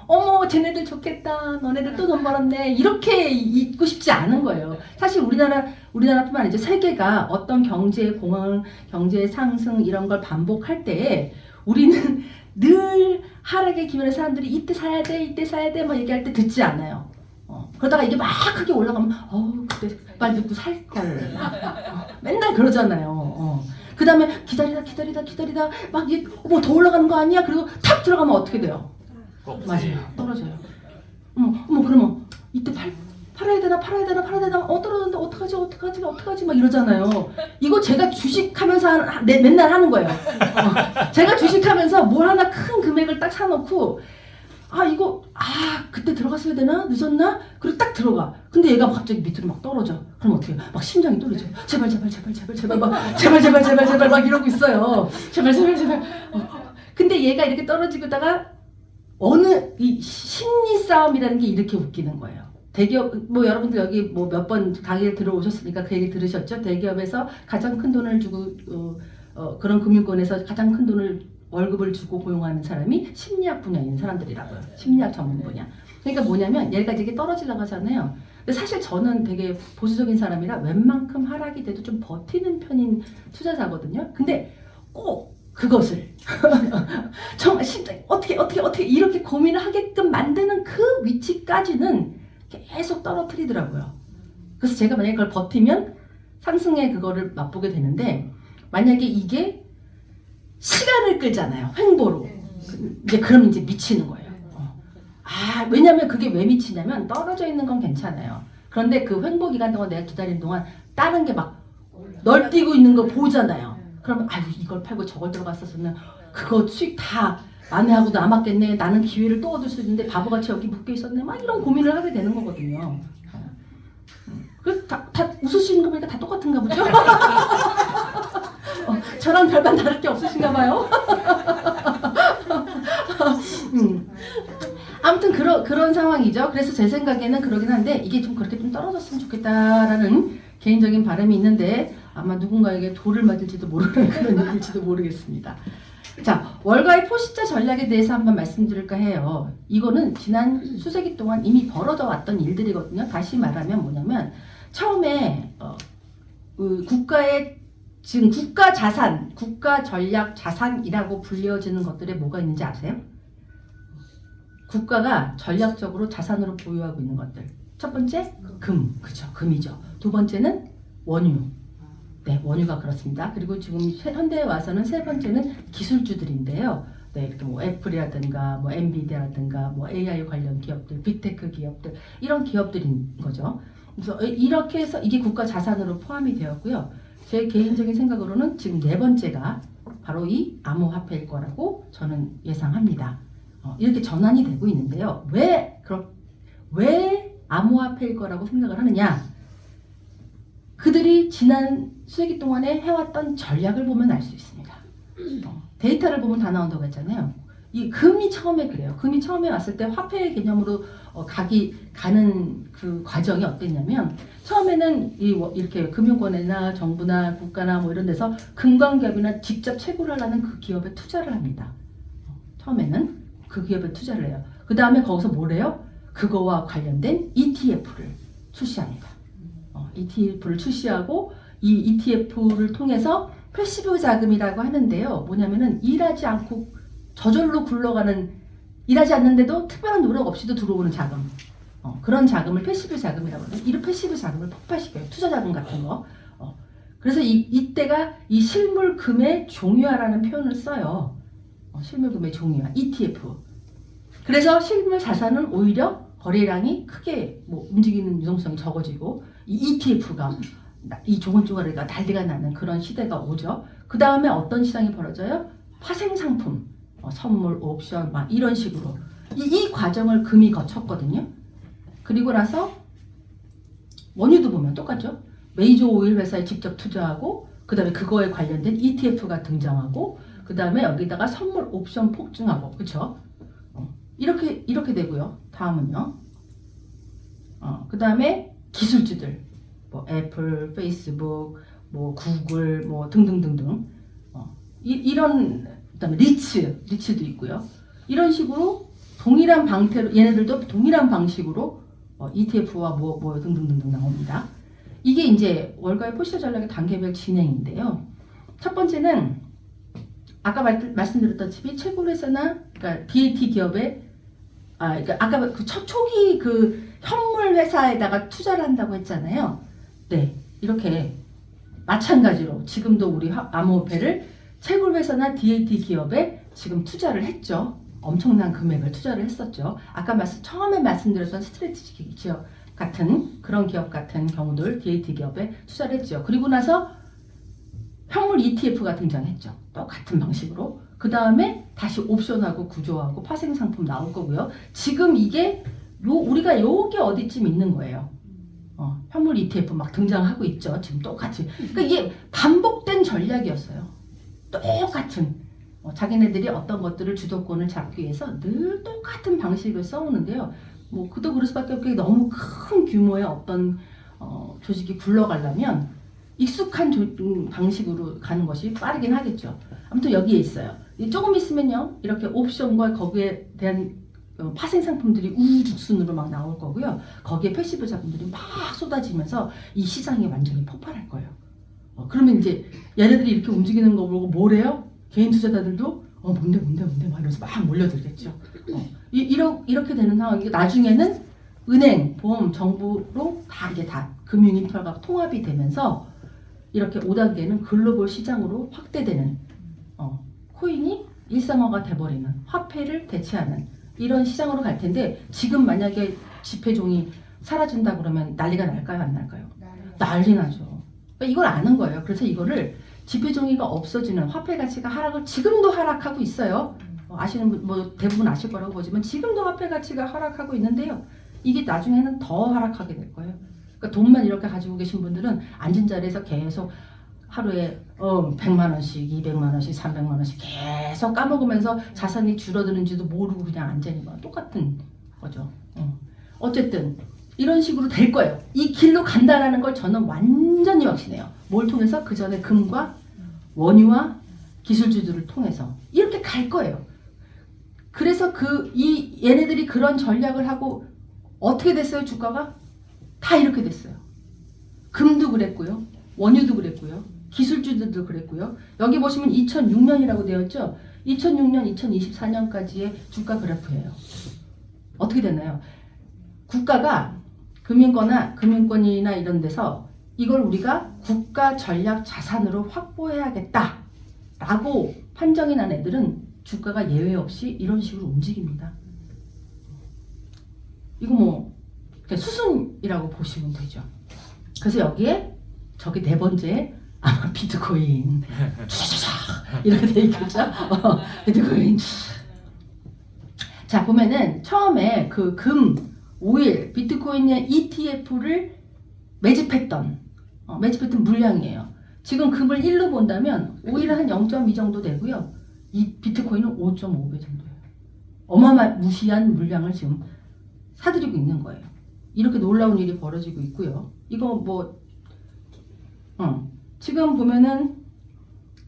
S1: 어머 쟤네들 좋겠다 너네들 또 돈 벌었네 이렇게 있고 싶지 않은 거예요. 사실 우리나라뿐만 아니라 세계가 어떤 경제 공황, 경제 상승 이런 걸 반복할 때에 우리는 늘 하락의 기면에 사람들이 이때 사야 돼 이때 사야 돼 막 얘기할 때 듣지 않아요. 그러다가 이게 막 크게 올라가면 그때 빨리 듣고 살걸 맨날 그러잖아요. 그 다음에 기다리다 막 뭐 더 올라가는 거 아니야? 그리고 탁 들어가면 어떻게 돼요? 맞아요. 떨어져요. 어머 그러면 이때 팔아야 되나 떨어졌는데 어떡하지 막 이러잖아요. 이거 제가 주식하면서 맨날 하는 거예요. 제가 주식하면서 뭘 하나 큰 금액을 딱 사놓고 이거 그때 들어갔어야 되나? 늦었나? 그리고 딱 들어가. 근데 얘가 갑자기 밑으로 막 떨어져. 그럼 어떻게 해요? 막 심장이 떨리죠. 제발 막 제발 막 이러고 있어요. 제발. 근데 얘가 이렇게 떨어지다가 어느 이 심리 싸움이라는 게 이렇게 웃기는 거예요. 대기업 뭐 여러분들 여기 뭐 몇 번 강의를 들어오셨으니까 그 얘기 들으셨죠? 대기업에서 가장 큰 돈을 주고 그런 금융권에서 가장 큰 돈을 월급을 주고 고용하는 사람이 심리학 분야인 사람들이라고요. 심리학 전문 분야. 그러니까 뭐냐면 얘가 이렇게 떨어지려고 하잖아요. 근데 사실 저는 되게 보수적인 사람이라 웬만큼 하락이 돼도 좀 버티는 편인 투자자거든요. 근데 꼭 그것을 정말 심장이 어떻게 이렇게 고민을 하게끔 만드는 그 위치까지는 계속 떨어뜨리더라고요. 그래서 제가 만약에 그걸 버티면 상승의 그거를 맛보게 되는데 만약에 이게 시간을 끌잖아요. 횡보로. 그럼 이제 미치는 거예요. 왜냐면 그게 왜 미치냐면 떨어져 있는 건 괜찮아요. 그런데 그 횡보 기간 동안 내가 기다리는 동안 다른 게 막 널뛰고 있는 거 보잖아요. 그러면 이걸 팔고 저걸 들어갔었으면 그거 수익 다 만회하고 남았겠네. 나는 기회를 또 얻을 수 있는데 바보같이 여기 묶여 있었네. 막 이런 고민을 하게 되는 거거든요. 그래서 다 웃으시는 거 보니까 다 똑같은가 보죠? 저랑 별반 다를 게 없으신가 봐요. 아무튼 그런 상황이죠. 그래서 제 생각에는 그러긴 한데 이게 좀 그렇게 좀 떨어졌으면 좋겠다라는 개인적인 바람이 있는데 아마 누군가에게 돌을 맞을지도 모르는 그런 일일지도 모르겠습니다. 자, 월가의 포식자 전략에 대해서 한번 말씀드릴까 해요. 이거는 지난 수세기 동안 이미 벌어져 왔던 일들이거든요. 다시 말하면 뭐냐면 처음에 국가의 지금 국가 자산, 국가 전략 자산이라고 불려지는 것들에 뭐가 있는지 아세요? 국가가 전략적으로 자산으로 보유하고 있는 것들. 첫 번째, 금. 그죠. 금이죠. 두 번째는 원유. 네, 원유가 그렇습니다. 그리고 지금 현대에 와서는 세 번째는 기술주들인데요. 네, 이렇게 뭐 애플이라든가 뭐 엔비디아라든가 뭐 AI 관련 기업들, 빅테크 기업들 이런 기업들인 거죠. 그래서 이렇게 해서 이게 국가 자산으로 포함이 되었고요. 제 개인적인 생각으로는 지금 네 번째가 바로 이 암호화폐일 거라고 저는 예상합니다. 이렇게 전환이 되고 있는데요. 왜 암호화폐일 거라고 생각을 하느냐? 그들이 지난 수세기 동안에 해왔던 전략을 보면 알 수 있습니다. 데이터를 보면 다 나온다고 했잖아요. 이 금이 처음에 그래요. 금이 처음에 왔을 때 화폐의 개념으로 가는 그 과정이 어땠냐면 처음에는 이렇게 금융권이나 정부나 국가나 뭐 이런 데서 금광기업이나 직접 채굴을 하는 그 기업에 투자를 합니다. 처음에는 그 기업에 투자를 해요. 그 다음에 거기서 뭘 해요? 그거와 관련된 ETF를 출시합니다. ETF를 출시하고 이 ETF를 통해서 패시브 자금이라고 하는데요. 뭐냐면은 일하지 않고 저절로 굴러가는 일하지 않는데도 특별한 노력 없이도 들어오는 자금. 그런 자금을 패시브 자금이라고 해요. 이런 패시브 자금을 폭발시켜요. 투자 자금 같은 거. 그래서 이때가 이 실물금의 종유화라는 표현을 써요. 실물금의 종유화, ETF. 그래서 실물 자산은 오히려 거래량이 크게 움직이는 유동성이 적어지고 이 ETF가 이 조근조근하니까 난리가 나는 그런 시대가 오죠. 그 다음에 어떤 시장이 벌어져요? 파생 상품, 선물, 옵션 막 이런 식으로 이 과정을 금이 거쳤거든요. 그리고 나서 원유도 보면 똑같죠. 메이저 오일 회사에 직접 투자하고 그 다음에 그거에 관련된 ETF가 등장하고 그 다음에 여기다가 선물 옵션 폭증하고 그렇죠. 이렇게 되고요. 다음은요. 그 다음에 기술주들 뭐 애플, 페이스북, 뭐 구글, 뭐 등등등등 이런 그다음에 리츠도 있고요. 이런 식으로 동일한 방태로 얘네들도 동일한 방식으로 ETF와 뭐 등등등등 나옵니다. 이게 이제 월가의 포시어 전략의 단계별 진행인데요. 첫 번째는 아까 말씀드렸다시피 채굴회사나 그러니까 DAT 기업의 그러니까 아까 그 초기 그 현물 회사에다가 투자를 한다고 했잖아요. 네, 이렇게 마찬가지로 지금도 우리 암호화폐를 채굴회사나 DAT 기업에 지금 투자를 했죠. 엄청난 금액을 투자를 했었죠. 아까 처음에 말씀드렸던 스트레티지 기업 같은 그런 기업 같은 경우들 DAT 기업에 투자를 했죠. 그리고 나서 현물 ETF가 등장했죠. 똑같은 방식으로. 그 다음에 다시 옵션하고 구조하고 파생 상품 나올 거고요. 지금 이게 우리가 요게 어디쯤 있는 거예요. 현물 ETF 막 등장하고 있죠. 지금 똑같이. 그러니까 이게 반복된 전략이었어요. 똑같은. 자기네들이 어떤 것들을 주도권을 잡기 위해서 늘 똑같은 방식을 써오는데요. 뭐 그도 그럴 수밖에 없게 너무 큰 규모의 어떤 조직이 굴러가려면 익숙한 방식으로 가는 것이 빠르긴 하겠죠. 아무튼 여기에 있어요. 조금 있으면요. 이렇게 옵션과 거기에 대한 파생 상품들이 우후죽순으로 막 나올 거고요. 거기에 패시브 자금들이 막 쏟아지면서 이 시장이 완전히 폭발할 거예요. 그러면 이제 얘네들이 이렇게 움직이는 거 보고 뭐래요? 개인 투자자들도 뭔데 막 이러면서 막 몰려들겠죠. 이렇게 되는 상황이고 나중에는 은행, 보험, 정부로 다 이게 다 금융 인프라가 통합이 되면서 이렇게 5단계는 글로벌 시장으로 확대되는 코인이 일상화가 돼버리는 화폐를 대체하는 이런 시장으로 갈 텐데 지금 만약에 지폐종이 사라진다 그러면 난리가 날까요? 안 날까요? 난리 나죠. 그러니까 이걸 아는 거예요. 그래서 이거를 지폐종이가 없어지는 화폐 가치가 하락을 지금도 하락하고 있어요. 아시는 분 뭐 대부분 아실 거라고 보지만 지금도 화폐 가치가 하락하고 있는데요. 이게 나중에는 더 하락하게 될 거예요. 그러니까 돈만 이렇게 가지고 계신 분들은 앉은 자리에서 계속 하루에 100만 원씩, 200만 원씩, 300만 원씩 계속 까먹으면서 자산이 줄어드는지도 모르고 그냥 앉아있는 똑같은 거죠. 어쨌든 이런 식으로 될 거예요. 이 길로 간다라는 걸 저는 완전히 확신해요. 뭘 통해서? 그 전에 금과 원유와 기술주들을 통해서 이렇게 갈 거예요. 그래서 얘네들이 그런 전략을 하고 어떻게 됐어요? 주가가 다 이렇게 됐어요. 금도 그랬고요. 원유도 그랬고요. 기술주들도 그랬고요. 여기 보시면 2006년이라고 되어 있죠. 2006년, 2024년까지의 주가 그래프예요. 어떻게 됐나요? 국가가 금융권이나 이런 데서 이걸 우리가 국가 전략 자산으로 확보해야겠다라고 판정이 난 애들은 주가가 예외 없이 이런 식으로 움직입니다. 이거 뭐 수순이라고 보시면 되죠. 그래서 여기에 저기 네 번째 아마 비트코인 이렇게 돼 있겠죠. 비트코인. 자 보면은 처음에 그 금, 오일, 비트코인의 ETF를 매집했던 물량이에요. 지금 금을 1로 본다면 오일은 한 0.2 정도 되고요. 이 비트코인은 5.5배 정도예요. 무시한 물량을 지금 사들이고 있는 거예요. 이렇게 놀라운 일이 벌어지고 있고요. 이거 뭐 지금 보면은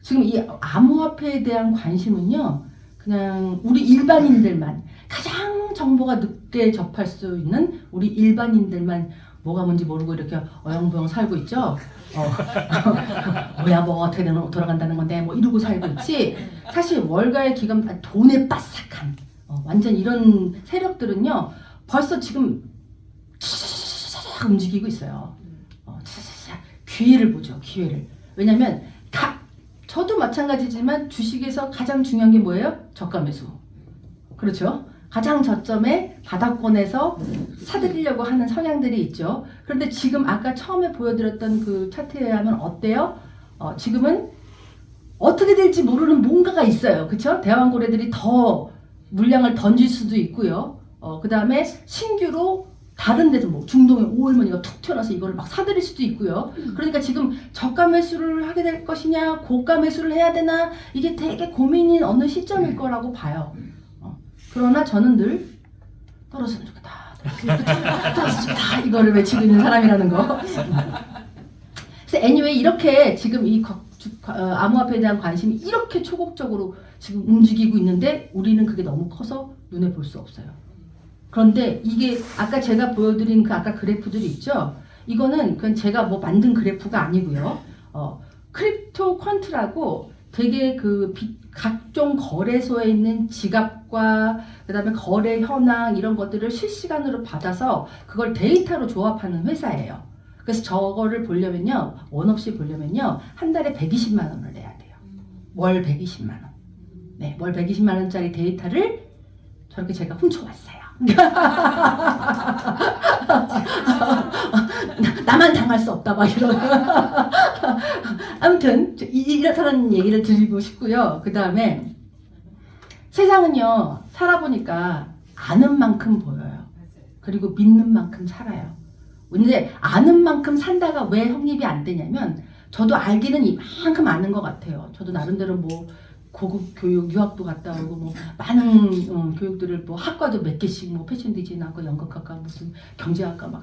S1: 지금 이 암호화폐에 대한 관심은요. 그냥 우리 일반인들만 가장 정보가 늦게 접할 수 있는 우리 일반인들만 뭐가 뭔지 모르고 이렇게 어영부영 살고 있죠. 뭐야 뭐 어떻게 돌아간다는 건데 뭐 이러고 살고 있지. 사실 월가의 기관 돈에 빠삭한 완전 이런 세력들은요. 벌써 지금 움직이고 있어요. 기회를 보죠. 기회를. 왜냐면 저도 마찬가지지만 주식에서 가장 중요한 게 뭐예요? 저가 매수. 그렇죠? 가장 저점에 바닥권에서 사들이려고 하는 성향들이 있죠. 그런데 지금 아까 처음에 보여드렸던 그 차트에 하면 어때요? 지금은 어떻게 될지 모르는 뭔가가 있어요. 그렇죠? 대왕고래들이 더 물량을 던질 수도 있고요. 그 다음에 신규로 다른 데서 뭐 중동의 오일머니가 툭 튀어나와서 이거를 막 사들일 수도 있고요. 그러니까 지금 저가 매수를 하게 될 것이냐, 고가 매수를 해야 되나 이게 되게 고민인 어느 시점일 거라고 봐요. 그러나 저는 늘 떨어졌으면 좋겠다. 떨어졌으면 좋겠다. 이거를 외치고 있는 사람이라는 거. 그래서 anyway 이렇게 지금 이 암호화폐에 대한 관심이 이렇게 초곡적으로 지금 움직이고 있는데 우리는 그게 너무 커서 눈에 볼 수 없어요. 그런데 이게 아까 제가 보여드린 그 아까 그래프들이 있죠. 이거는 그냥 제가 뭐 만든 그래프가 아니고요. 크립토 퀀트라고 되게 그 각종 거래소에 있는 지갑과 그다음에 거래 현황 이런 것들을 실시간으로 받아서 그걸 데이터로 조합하는 회사예요. 그래서 저거를 보려면요, 원 없이 보려면요, 한 달에 120만 원을 내야 돼요. 월 120만 원. 네, 월 120만 원짜리 데이터를 저렇게 제가 훔쳐왔어요. 나만 당할 수 없다 막 이런. 아무튼 이렇다는 얘기를 드리고 싶고요. 그 다음에 세상은요, 살아보니까 아는 만큼 보여요. 그리고 믿는 만큼 살아요. 근데 아는 만큼 산다가 왜 성립이 안 되냐면, 저도 알기는 이만큼 아는 것 같아요. 저도 나름대로 뭐 고급 교육, 유학도 갔다 오고 뭐 많은 교육들을 뭐 학과도 몇 개씩 뭐 패션 디자인학과, 연극학과, 무슨 경제학과 막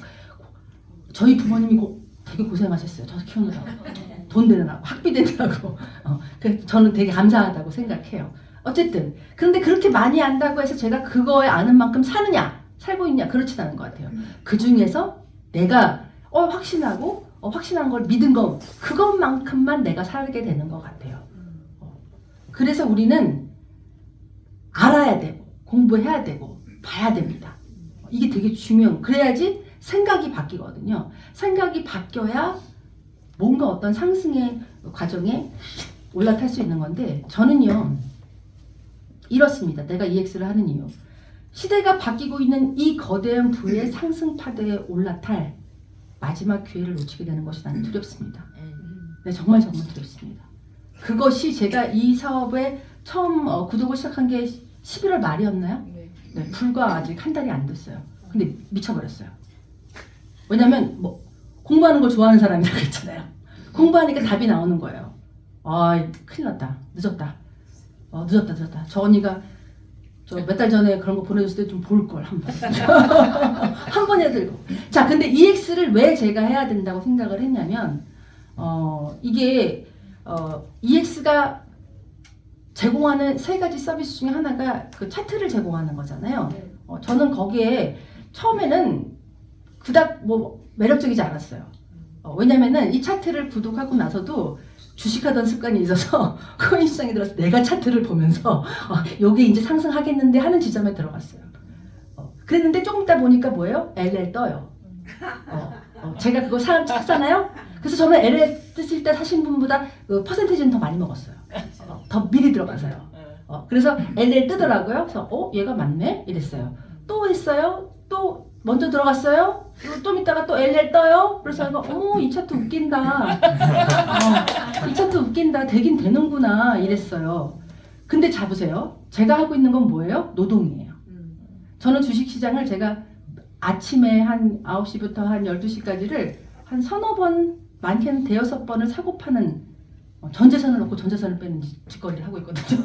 S1: 저희 부모님이 되게 고생하셨어요. 저 키우느라고 돈 내느라고 학비 내느라고. 저는 되게 감사하다고 생각해요. 어쨌든 그런데 그렇게 많이 안다고 해서 제가 그거에 아는 만큼 사느냐, 살고 있냐, 그렇진 않은 것 같아요. 그 중에서 내가 확신하고 확신한 걸 믿은 것, 그것만큼만 내가 살게 되는 것 같아요. 그래서 우리는 알아야 되고 공부해야 되고 봐야 됩니다. 이게 되게 중요한, 그래야지 생각이 바뀌거든요. 생각이 바뀌어야 뭔가 어떤 상승의 과정에 올라탈 수 있는 건데, 저는요 이렇습니다. 내가 EX를 하는 이유, 시대가 바뀌고 있는 이 거대한 부의 상승 파도에 올라탈 마지막 기회를 놓치게 되는 것이 나는 두렵습니다. 네, 정말 두렵습니다. 그것이 제가 이 사업에 처음 구독을 시작한 게 11월 말이었나요? 네, 불과 아직 한 달이 안 됐어요. 근데 미쳐버렸어요. 왜냐면 뭐 공부하는 걸 좋아하는 사람이라고 했잖아요. 공부하니까 답이 나오는 거예요. 아, 큰일 났다. 늦었다. 늦었다. 저 언니가 저 몇 달 전에 그런 거 보내줬을 때 좀 볼 걸 한 번. 한 번에 들고. 자, 근데 EX를 왜 제가 해야 된다고 생각을 했냐면, 이게 EX가 제공하는 세 가지 서비스 중에 하나가 그 차트를 제공하는 거잖아요. 저는 거기에 처음에는 그닥 뭐 매력적이지 않았어요. 왜냐면은 이 차트를 구독하고 나서도 주식하던 습관이 있어서 코인 시장에 들어서 내가 차트를 보면서 요게 이제 상승하겠는데 하는 지점에 들어갔어요. 그랬는데 조금 있다 보니까 뭐예요? LL 떠요. 제가 그거 찾잖아요. 그래서 저는 LL 뜨실 때 사신 분보다 그 퍼센테이지는 더 많이 먹었어요. 더 미리 들어가서요. 그래서 LL 뜨더라고요. 그래서 얘가 맞네? 이랬어요. 또 했어요. 또 먼저 들어갔어요. 좀 있다가 또 LL 떠요. 그래서 어머, 이 차트 웃긴다. 이 차트 웃긴다. 되긴 되는구나. 이랬어요. 근데 잡으세요. 제가 하고 있는 건 뭐예요? 노동이에요. 저는 주식시장을 제가 아침에 한 9시부터 한 12시까지를 한 서너 번, 많게는 대여섯 번을 사고 파는, 전 재산을 넣고 전 재산을 빼는 짓거리를 하고 있거든요.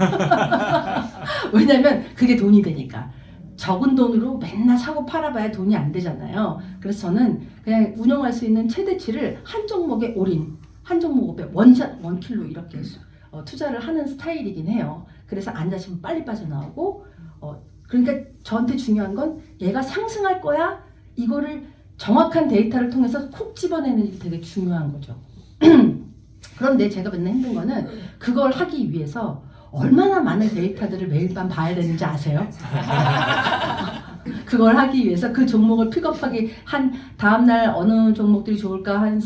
S1: 왜냐면 그게 돈이 되니까. 적은 돈으로 맨날 사고 팔아봐야 돈이 안 되잖아요. 그래서 저는 그냥 운영할 수 있는 최대치를 한 종목에 올인, 한 종목에 원킬로 이렇게 투자를 하는 스타일이긴 해요. 그래서 앉아시면 빨리 빠져나오고, 그러니까 저한테 중요한 건 얘가 상승할 거야, 이거를 정확한 데이터를 통해서 콕 집어내는 게 되게 중요한 거죠. 그런데 제가 맨날 힘든 거는 그걸 하기 위해서 얼마나 많은 데이터들을 매일 밤 봐야 되는지 아세요? 그걸 하기 위해서 그 종목을 픽업하기, 한 다음날 어느 종목들이 좋을까 한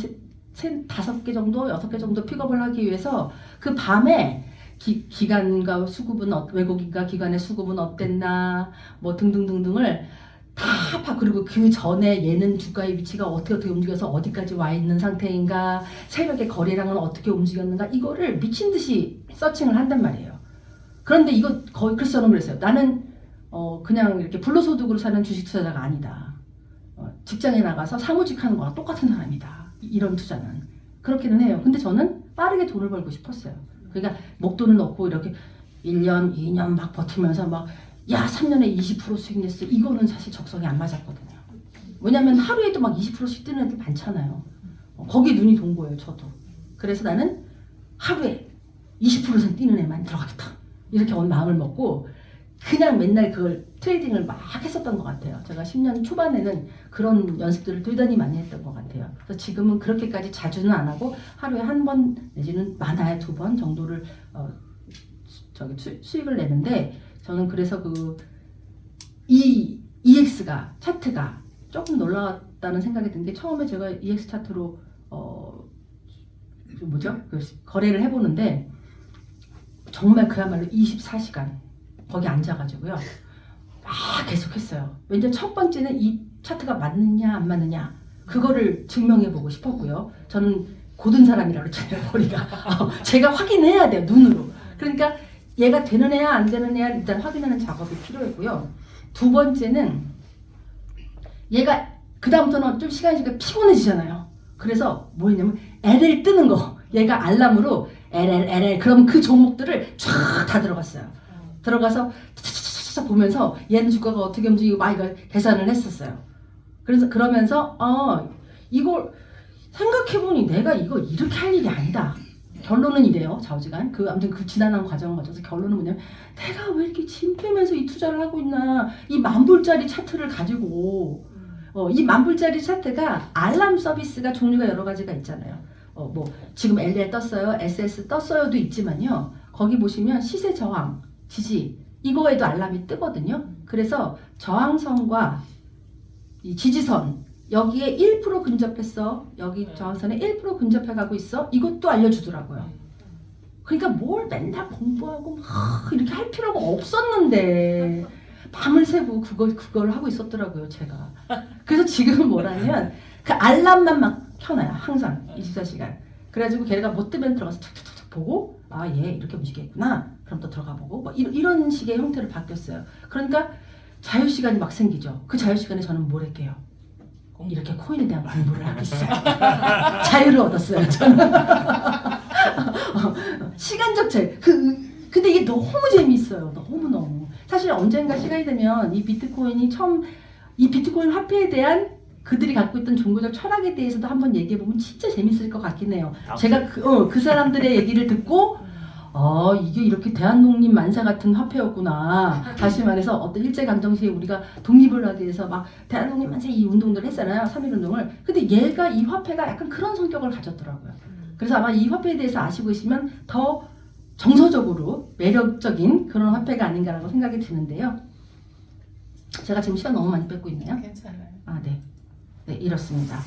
S1: 다섯 개 정도, 6개 정도 픽업을 하기 위해서 그 밤에 기관과 수급은 외국인과 기관의 수급은 어땠나 뭐 등등등등을 다 봐. 그리고 그 전에 얘는 주가의 위치가 어떻게 움직여서 어디까지 와 있는 상태인가, 새벽에 거래량은 어떻게 움직였는가, 이거를 미친 듯이 서칭을 한단 말이에요. 그런데 이거 거의, 그래서 저는 그랬어요. 나는 그냥 이렇게 불로소득으로 사는 주식 투자자가 아니다. 직장에 나가서 사무직 하는 거랑 똑같은 사람이다. 이런 투자는. 그렇기는 해요. 근데 저는 빠르게 돈을 벌고 싶었어요. 그러니까 목돈을 넣고 이렇게 1년, 2년 막 버티면서 막, 야, 3년에 20% 수익 냈어. 이거는 사실 적성이 안 맞았거든요. 왜냐면 하루에도 막 20%씩 뜨는 애들 많잖아요. 거기에 눈이 돈 거예요, 저도. 그래서 나는 하루에 20% 이상 뛰는 애만 들어가겠다. 이렇게 마음을 먹고 그냥 맨날 그걸 트레이딩을 막 했었던 것 같아요. 제가 10년 초반에는 그런 연습들을 대단히 많이 했던 것 같아요. 그래서 지금은 그렇게까지 자주는 안 하고 하루에 한 번 내지는 많아야 2번 정도를 수익을 내는데, 저는 그래서 EX가 차트가 조금 놀라웠다는 생각이 든 게, 처음에 제가 EX 차트로 거래를 해보는데 정말 그야말로 24시간 거기 앉아가지고요 막 계속했어요. 왜냐면 첫 번째는 이 차트가 맞느냐 안 맞느냐 그거를 증명해보고 싶었고요. 저는 고든 사람이라고 그랬잖아요. 머리가 제가 확인해야 돼요, 눈으로. 그러니까 얘가 되는 애야 안 되는 애야 일단 확인하는 작업이 필요했고요. 두 번째는 얘가 그 다음부터는 좀 시간이 지나니까 피곤해지잖아요. 그래서 뭐 했냐면 LL 뜨는 거, 얘가 알람으로 LL 그럼 그 종목들을 쫙 다 들어갔어요. 들어가서 차차차차 보면서 얘는 주가가 어떻게 움직이고 막 이걸 계산을 했었어요. 그래서 그러면서 이걸 생각해보니 내가 이거 이렇게 할 일이 아니다. 결론은 이래요. 좌우지간 아무튼 그 지난한 과정을 거쳐서 결론은 뭐냐면, 내가 왜 이렇게 짐 빼면서 이 투자를 하고 있나. 이 10,000불짜리 차트를 가지고 이 10,000불짜리 차트가 알람 서비스가 종류가 여러 가지가 있잖아요. 뭐 지금 LL 떴어요, SS 떴어요도 있지만요. 거기 보시면 시세 저항, 지지 이거에도 알람이 뜨거든요. 그래서 저항선과 이 지지선 여기에 1% 근접했어. 여기 저항선에 1% 근접해 가고 있어. 이것도 알려주더라고요. 그러니까 뭘 맨날 공부하고 막 이렇게 할 필요가 없었는데 밤을 새고 그걸 하고 있었더라고요, 제가. 그래서 지금은 뭐라면 그 알람만 막 켜놔요, 항상 24시간. 그래가지고 걔가 못 뜨면 들어가서 툭툭툭 보고, 얘 이렇게 움직이겠구나. 그럼 또 들어가 보고, 뭐 이런 식의 형태로 바뀌었어요. 그러니까 자유 시간이 막 생기죠. 그 자유 시간에 저는 뭘 할게요? 이렇게 코인에 대한 공부를 하고 있어요. 자유를 얻었어요, 저는. 시간적 자유. 근데 이게 너무 재미있어요. 너무너무. 사실 언젠가 시간이 되면 이 비트코인 화폐에 대한 그들이 갖고 있던 종교적 철학에 대해서도 한번 얘기해보면 진짜 재밌을 것 같긴 해요. 제가 그 사람들의 얘기를 듣고 이게 이렇게 대한독립 만세 같은 화폐였구나. 다시 말해서 어떤 일제강점기에 우리가 독립을 하기 위해서 막 대한독립 만세 이 운동들을 했잖아요. 3.1운동을. 근데 얘가 이 화폐가 약간 그런 성격을 가졌더라고요. 그래서 아마 이 화폐에 대해서 아시고 계시면 더 정서적으로 매력적인 그런 화폐가 아닌가라고 생각이 드는데요. 제가 지금 시간 너무 많이 뺏고 있네요.
S2: 괜찮아요.
S1: 네. 네, 이렇습니다.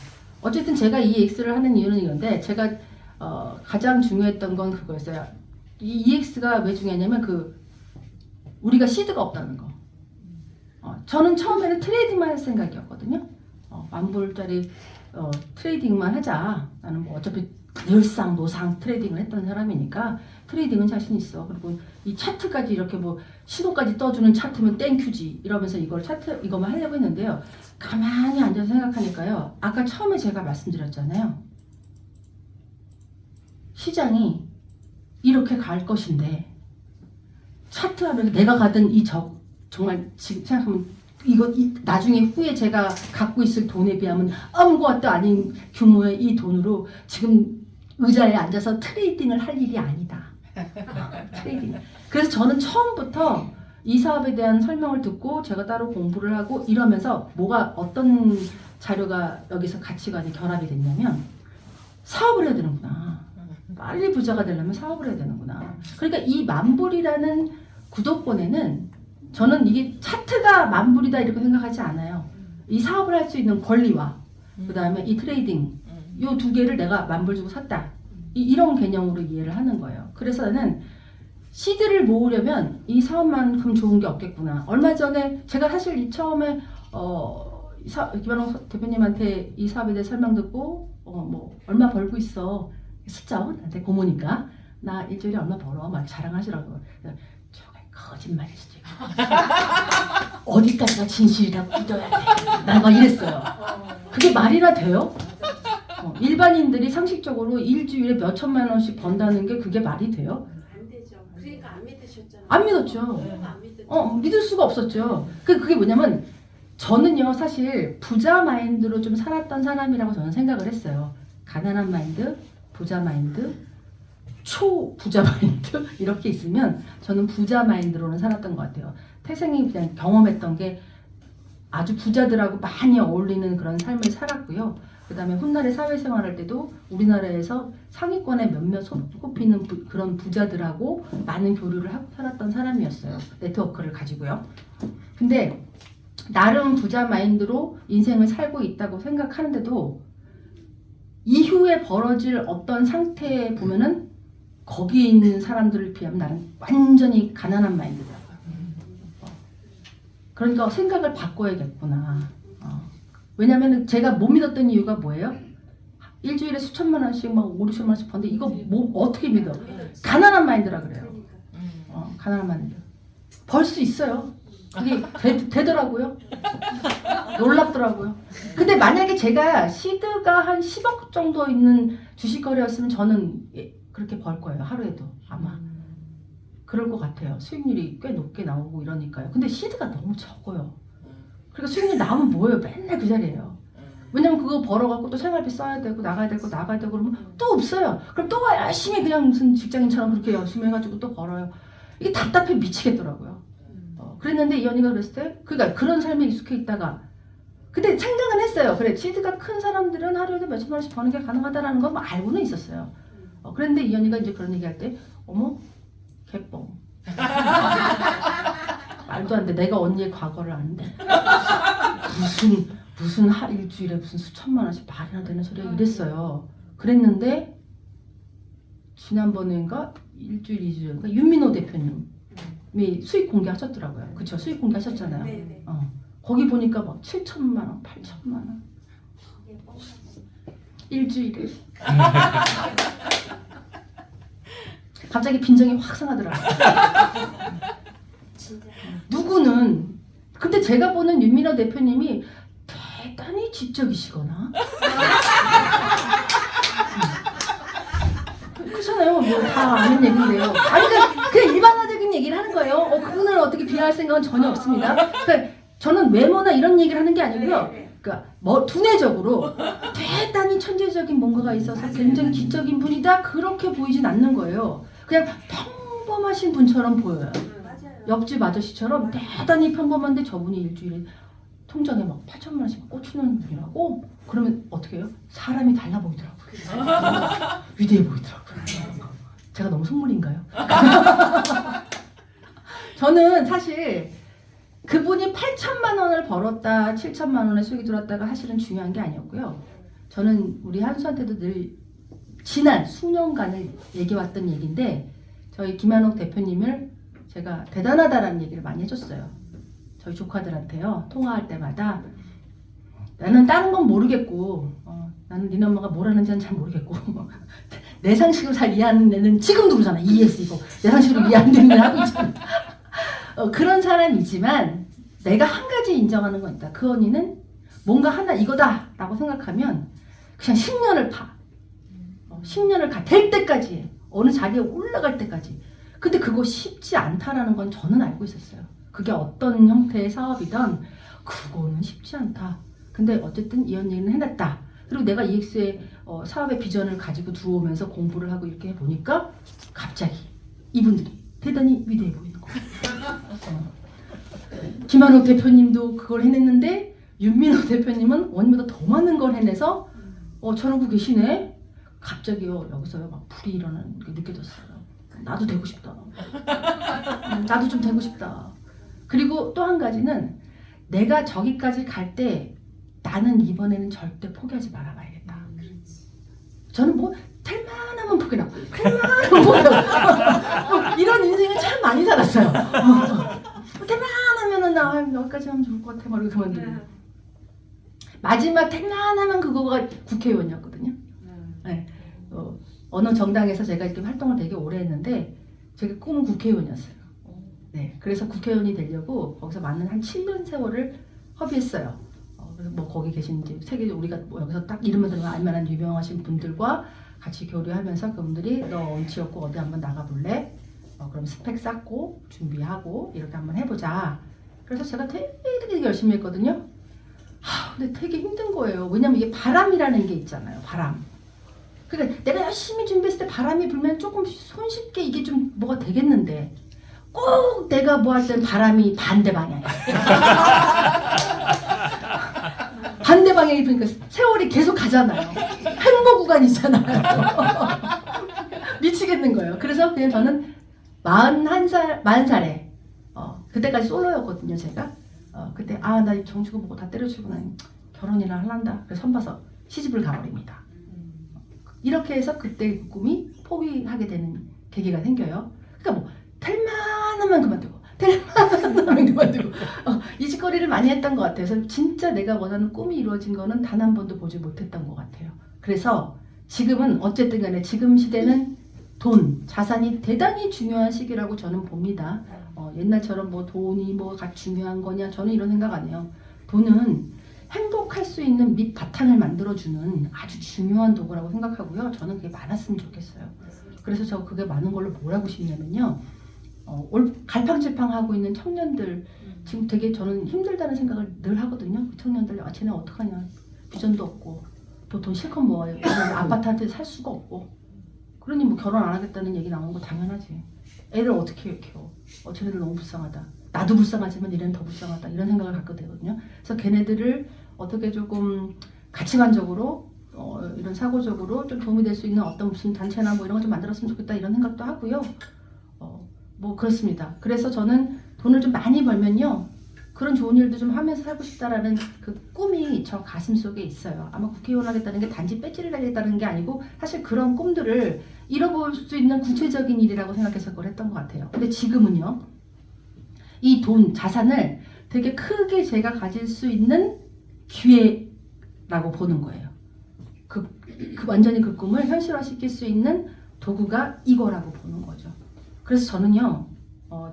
S1: 어쨌든 제가 이 EX를 하는 이유는 이건데, 제가 가장 중요했던 건 그거였어요. 이 EX가 왜 중요하냐면 우리가 시드가 없다는 거. 저는 처음에는 트레이딩만 할 생각이었거든요. 10,000불짜리 트레이딩만 하자. 나는 뭐 어차피 늘상 노상 트레이딩을 했던 사람이니까 트레이딩은 자신 있어. 그리고 이 차트까지 이렇게 뭐 신호까지 떠주는 차트면 땡큐지 이러면서 이거만 하려고 했는데요. 가만히 앉아서 생각하니까요. 아까 처음에 제가 말씀드렸잖아요. 시장이 이렇게 갈 것인데 차트 하면서 내가 가던 정말 지금 생각하면 나중에 후에 제가 갖고 있을 돈에 비하면 아무것도 아닌 규모의 이 돈으로 지금 의자에 앉아서 트레이딩을 할 일이 아니다. 트레이딩. 그래서 저는 처음부터 이 사업에 대한 설명을 듣고 제가 따로 공부를 하고 이러면서 어떤 자료가 여기서 가치관이 결합이 됐냐면, 사업을 해야 되는구나. 빨리 부자가 되려면 사업을 해야 되는구나. 그러니까 이 10,000불이라는 구독권에는 저는 이게 차트가 10,000불이다 이렇게 생각하지 않아요. 이 사업을 할 수 있는 권리와 그 다음에 이 트레이딩 이 두 개를 내가 10,000불 주고 샀다. 이런 개념으로 이해를 하는 거예요. 그래서 나는 시드를 모으려면 이 사업만큼 좋은 게 없겠구나. 얼마 전에 제가 사실 처음에 김한옥 대표님한테 이 사업에 대해 설명 듣고 뭐 얼마 벌고 있어 숫자 나한테 고모니까 나 일주일에 얼마 벌어 막 자랑하시라고. 저게 거짓말일 수도 있고 어디까지가 진실이라고 믿어야 돼. 나 막 이랬어요. 그게 말이나 돼요? 일반인들이 상식적으로 일주일에 몇 천만 원씩 번다는 게 그게 말이 돼요?
S3: 안 되죠. 그러니까 안 믿으셨잖아요.
S1: 안 믿었죠.
S3: 안 믿었죠.
S1: 믿을 수가 없었죠. 그게 뭐냐면 저는요 사실 부자 마인드로 좀 살았던 사람이라고 저는 생각을 했어요. 가난한 마인드, 부자 마인드, 초부자 마인드 이렇게 있으면 저는 부자 마인드로는 살았던 것 같아요. 태생이 그냥 경험했던 게 아주 부자들하고 많이 어울리는 그런 삶을 살았고요. 그 다음에 훗날에 사회생활할 때도 우리나라에서 상위권에 몇몇 손꼽히는 그런 부자들하고 많은 교류를 하고 살았던 사람이었어요. 네트워크를 가지고요. 근데 나름 부자 마인드로 인생을 살고 있다고 생각하는데도 이후에 벌어질 어떤 상태에 보면은 거기에 있는 사람들을 비하면 나는 완전히 가난한 마인드더라고요. 그러니까 생각을 바꿔야겠구나. 왜냐면 제가 못 믿었던 이유가 뭐예요? 일주일에 수천만 원씩 막 5, 6천만 원씩 버는데 이거 뭐 어떻게 믿어? 가난한 마인드라 그래요. 가난한 마인드. 벌 수 있어요. 그게 되더라고요. 놀랍더라고요. 근데 만약에 제가 시드가 한 10억 정도 있는 주식 거래였으면 저는 그렇게 벌 거예요. 하루에도 아마. 그럴 것 같아요. 수익률이 꽤 높게 나오고 이러니까요. 근데 시드가 너무 적어요. 그러니까 수익률 나오면 뭐예요? 맨날 그 자리예요. 왜냐면 그거 벌어갖고 또 생활비 써야 되고 나가야 되고 그러면 또 없어요. 그럼 또 열심히 그냥 무슨 직장인처럼 그렇게 열심히 해가지고 또 벌어요. 이게 답답해 미치겠더라고요. 그랬는데 이 언니가 그랬을 때 그러니까 그런 삶에 익숙해 있다가 근데 생각은 했어요. 그래 시드가 큰 사람들은 하루에도 몇천만 원씩 버는 게 가능하다라는 건 뭐 알고는 있었어요. 그런데 이 언니가 이제 그런 얘기할 때 어머 개뻥 말도 안 돼. 내가 언니의 과거를 아는데 무슨 일주일에 무슨 수천만 원씩 말이나 되는 소리야 이랬어요. 그랬는데 지난번인가 일주일 이주인가 윤민호 대표님이 수익 공개하셨더라고요. 그쵸? 수익 공개하셨잖아요.
S3: 네네.
S1: 거기 보니까 막 7천만 원, 8천만 원 일주일에 갑자기 빈정이 확 상하더라고요.
S3: 진짜.
S1: 누구는 근데 제가 보는 윤민호 대표님이 대단히 지적이시거나 그렇잖아요. 뭐 다 아는 얘기인데요. 아니 그냥 일반화적인 얘기를 하는 거예요. 그분을 어떻게 비하할 생각은 전혀 없습니다. 그러니까 저는 외모나 이런 얘기를 하는 게 아니고요. 그러니까 두뇌적으로 대단히 천재적인 뭔가가 있어서 굉장히 지적인 분이다 그렇게 보이진 않는 거예요. 그냥 평범하신 분처럼 보여요.
S3: 맞아요.
S1: 옆집 아저씨처럼 대단히 평범한데 저분이 일주일에 통장에 막 8천만 원씩 막 꽂히는 분이라고? 그러면 어떻게 해요? 사람이 달라 보이더라고요. 위대해 보이더라고요. 제가 너무 속물인가요? 저는 사실 그분이 8천만 원을 벌었다 7천만 원의 수익이 들어왔다가 사실은 중요한 게 아니었고요. 저는 우리 한수한테도 늘 지난 수년간을 얘기해왔던 얘기인데 저희 김한옥 대표님을 제가 대단하다라는 얘기를 많이 해줬어요. 저희 조카들한테요. 통화할 때마다 나는 다른 건 모르겠고 나는 니네 엄마가 뭘 하는지는 잘 모르겠고 내 상식으로 잘 이해하는 애는 지금도 그러잖아. ES 이거 내 상식으로 이해 안 되는 애 하고 있잖아. 그런 사람이지만 내가 한 가지 인정하는 건 있다. 그 언니는 뭔가 하나 이거다 라고 생각하면 그냥 10년을 파. 10년을 될 때까지 해. 어느 자리에 올라갈 때까지. 근데 그거 쉽지 않다라는 건 저는 알고 있었어요. 그게 어떤 형태의 사업이든 그거는 쉽지 않다. 근데 어쨌든 이 언니는 해냈다. 그리고 내가 EX의 사업의 비전을 가지고 들어오면서 공부를 하고 이렇게 해보니까 갑자기 이분들이 대단히 위대해 보이는 거예요. 김한옥 대표님도 그걸 해냈는데 윤민호 대표님은 원님보다 더 많은 걸 해내서 저러고 계시네. 갑자기요 여기서요 막 불이 일어나는 게 느껴졌어요. 나도 되고 싶다. 나도 좀 되고 싶다. 그리고 또 한 가지는 내가 저기까지 갈 때 나는 이번에는 절대 포기하지 말아봐야겠다. 저는 뭐 탈만하면 포기하고 탈만하면 포기하고 이런 인생을 참 많이 살았어요. 탈만하면은 나 여기까지 하면 좋을 것 같아. 막 이렇게 그만두고 마지막 탈만하면 그거가 국회의원이었거든요. 네. 어느 정당에서 제가 이렇게 활동을 되게 오래 했는데 제가 꿈은 국회의원이었어요. 네, 그래서 국회의원이 되려고 거기서 많은 한 7년 세월을 허비했어요. 그래서 뭐 거기 계신 이제 세계 우리가 뭐 여기서 딱 이름을 들으면 알만한 유명하신 분들과 같이 교류하면서 그분들이 너 엄치였고 어디 한번 나가볼래? 그럼 스펙 쌓고 준비하고 이렇게 한번 해보자. 그래서 제가 되게 열심히 했거든요. 근데 되게 힘든 거예요. 왜냐면 이게 바람이라는 게 있잖아요. 바람. 그러니까 내가 열심히 준비했을 때 바람이 불면 조금 손쉽게 이게 좀 뭐가 되겠는데 꼭 내가 뭐 할 땐 바람이 반대 방향이야. 반대 방향이 부니까 세월이 계속 가잖아요. 행보 구간이잖아요. 미치겠는 거예요. 그래서 그냥 저는 40살에 그때까지 솔로였거든요, 제가. 그때 나 정치고 보고 다 때려치고 난 결혼이나 할란다. 그래서 선봐서 시집을 가버립니다. 이렇게 해서 그때 그 꿈이 포기하게 되는 계기가 생겨요. 그러니까 뭐 될 만하면 그만두고 될 만하면 그만두고 이 짓거리를 많이 했던 것 같아요. 그래서 진짜 내가 원하는 꿈이 이루어진 거는 단 한 번도 보지 못했던 것 같아요. 그래서 지금은 어쨌든 간에 지금 시대는 돈, 자산이 대단히 중요한 시기라고 저는 봅니다. 옛날처럼 뭐 돈이 뭐가 중요한 거냐, 저는 이런 생각 안 해요. 돈은 행복할 수 있는 밑바탕을 만들어주는 아주 중요한 도구라고 생각하고요. 저는 그게 많았으면 좋겠어요. 그래서 저 그게 많은 걸로 뭘 하고 싶냐면요. 갈팡질팡하고 있는 청년들 지금 되게 저는 힘들다는 생각을 늘 하거든요. 그 청년들 쟤네 어떡하냐, 비전도 없고 또 돈 실컷 모아요. 아파트한테 살 수가 없고 그러니 뭐 결혼 안 하겠다는 얘기 나오는 거 당연하지. 애를 어떻게 키워? 쟤네들 너무 불쌍하다. 나도 불쌍하지만 얘네는 더 불쌍하다. 이런 생각을 갖게 되거든요. 그래서 걔네들을 어떻게 조금 가치관적으로 이런 사고적으로 좀 도움이 될 수 있는 어떤 무슨 단체나 뭐 이런 거 좀 만들었으면 좋겠다 이런 생각도 하고요. 뭐 그렇습니다. 그래서 저는 돈을 좀 많이 벌면요. 그런 좋은 일도 좀 하면서 살고 싶다라는 그 꿈이 저 가슴 속에 있어요. 아마 국회의원 하겠다는 게 단지 배지를 달겠다는 게 아니고 사실 그런 꿈들을 이뤄볼 수 있는 구체적인 일이라고 생각해서 그걸 했던 것 같아요. 근데 지금은요. 이 돈, 자산을 되게 크게 제가 가질 수 있는 기회라고 보는 거예요. 완전히 그 꿈을 현실화시킬 수 있는 도구가 이거라고 보는 거죠. 그래서 저는요.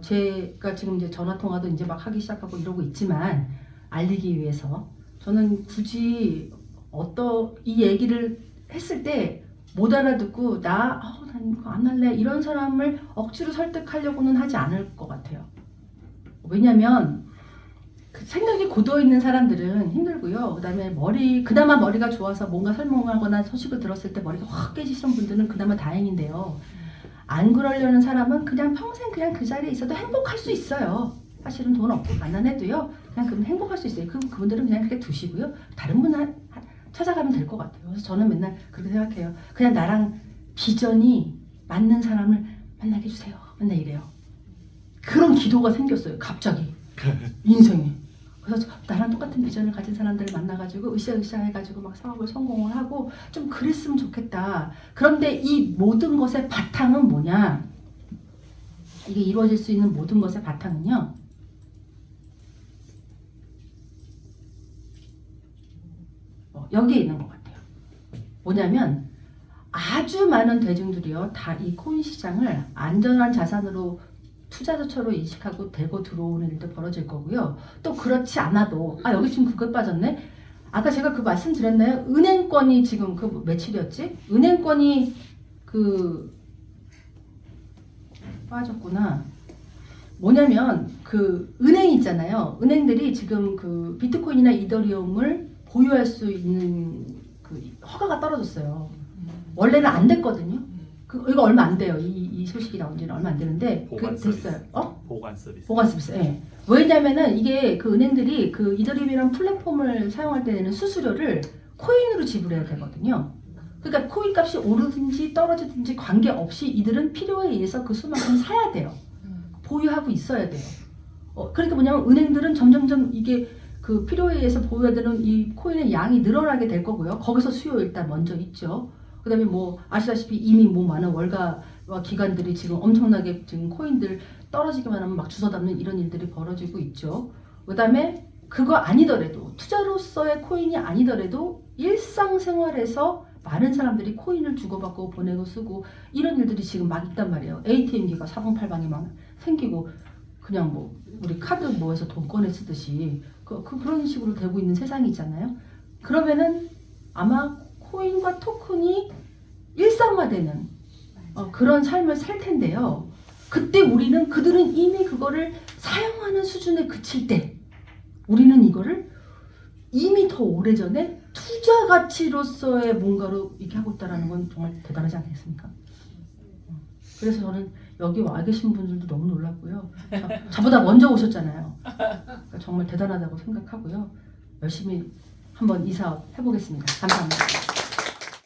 S1: 제가 지금 이제 전화통화도 이제 막 하기 시작하고 이러고 있지만 알리기 위해서 저는 굳이 이 얘기를 했을 때 못 알아듣고 난 이거 안 할래 이런 사람을 억지로 설득하려고는 하지 않을 것 같아요. 왜냐면 그 생각이 고도어 있는 사람들은 힘들고요. 그다음에 그나마 머리가 좋아서 뭔가 설명하거나 소식을 들었을 때 머리가 확 깨지시는 분들은 그나마 다행인데요. 안 그러려는 사람은 그냥 평생 그냥 그 자리에 있어도 행복할 수 있어요. 사실은 돈 없고 가난해도요. 그냥 그분 행복할 수 있어요. 그분들은 그냥 그렇게 두시고요. 다른 분 찾아가면 될 것 같아요. 그래서 저는 맨날 그렇게 생각해요. 그냥 나랑 비전이 맞는 사람을 만나게 해주세요. 맨날 이래요. 그런 기도가 생겼어요. 갑자기 인생에. 그래서 나랑 똑같은 비전을 가진 사람들을 만나가지고 으쌰으쌰 해가지고 막 사업을 성공을 하고 좀 그랬으면 좋겠다. 그런데 이 모든 것의 바탕은 뭐냐? 이게 이루어질 수 있는 모든 것의 바탕은요. 여기에 있는 것 같아요. 뭐냐면 아주 많은 대중들이요. 다 이 코인 시장을 안전한 자산으로 투자처로 인식하고 대거 들어오는 일도 벌어질 거고요. 또 그렇지 않아도 여기 지금 그것 빠졌네. 아까 제가 그 말씀드렸나요? 은행권이 지금 그 며칠이었지? 은행권이 빠졌구나. 뭐냐면 그 은행 있잖아요. 은행들이 지금 그 비트코인이나 이더리움을 보유할 수 있는 그 허가가 떨어졌어요. 원래는 안 됐거든요. 이거 얼마 안 돼요. 이 소식이 나온 지는 얼마 안 되는데
S2: 보관
S1: 됐어요.
S2: 보관 서비스.
S1: 보관 서비스. 예. 왜냐면은 이게 그 은행들이 그 이더리움이라는 플랫폼을 사용할 때는 수수료를 코인으로 지불해야 되거든요. 그러니까 코인 값이 오르든지 떨어지든지 관계없이 이들은 필요에 의해서 그 수만큼 사야 돼요. 보유하고 있어야 돼요. 그러니까 뭐냐면 은행들은 점점점 이게 그 필요에 의해서 보유해야 되는 이 코인의 양이 늘어나게 될 거고요. 거기서 수요 일단 먼저 있죠. 그 다음에 뭐 아시다시피 이미 뭐 많은 월가와 기관들이 지금 엄청나게 지금 코인들 떨어지기만 하면 막 주워 담는 이런 일들이 벌어지고 있죠. 그 다음에 그거 아니더라도 투자로서의 코인이 아니더라도 일상생활에서 많은 사람들이 코인을 주고받고 보내고 쓰고 이런 일들이 지금 막 있단 말이에요. ATM기가 사방팔방에 막 생기고 그냥 뭐 우리 카드 모아서 돈 꺼내 쓰듯이 그런 식으로 되고 있는 세상이잖아요. 그러면은 아마 코인과 토큰이 일상화되는 그런 삶을 살 텐데요. 그때 그들은 이미 그거를 사용하는 수준에 그칠 때 우리는 이거를 이미 더 오래전에 투자 가치로서의 뭔가로 이렇게 하고 있다는 건 정말 대단하지 않겠습니까? 그래서 저는 여기 와 계신 분들도 너무 놀랐고요. 저보다 먼저 오셨잖아요. 그러니까 정말 대단하다고 생각하고요. 열심히 한번 이 사업 해보겠습니다. 감사합니다.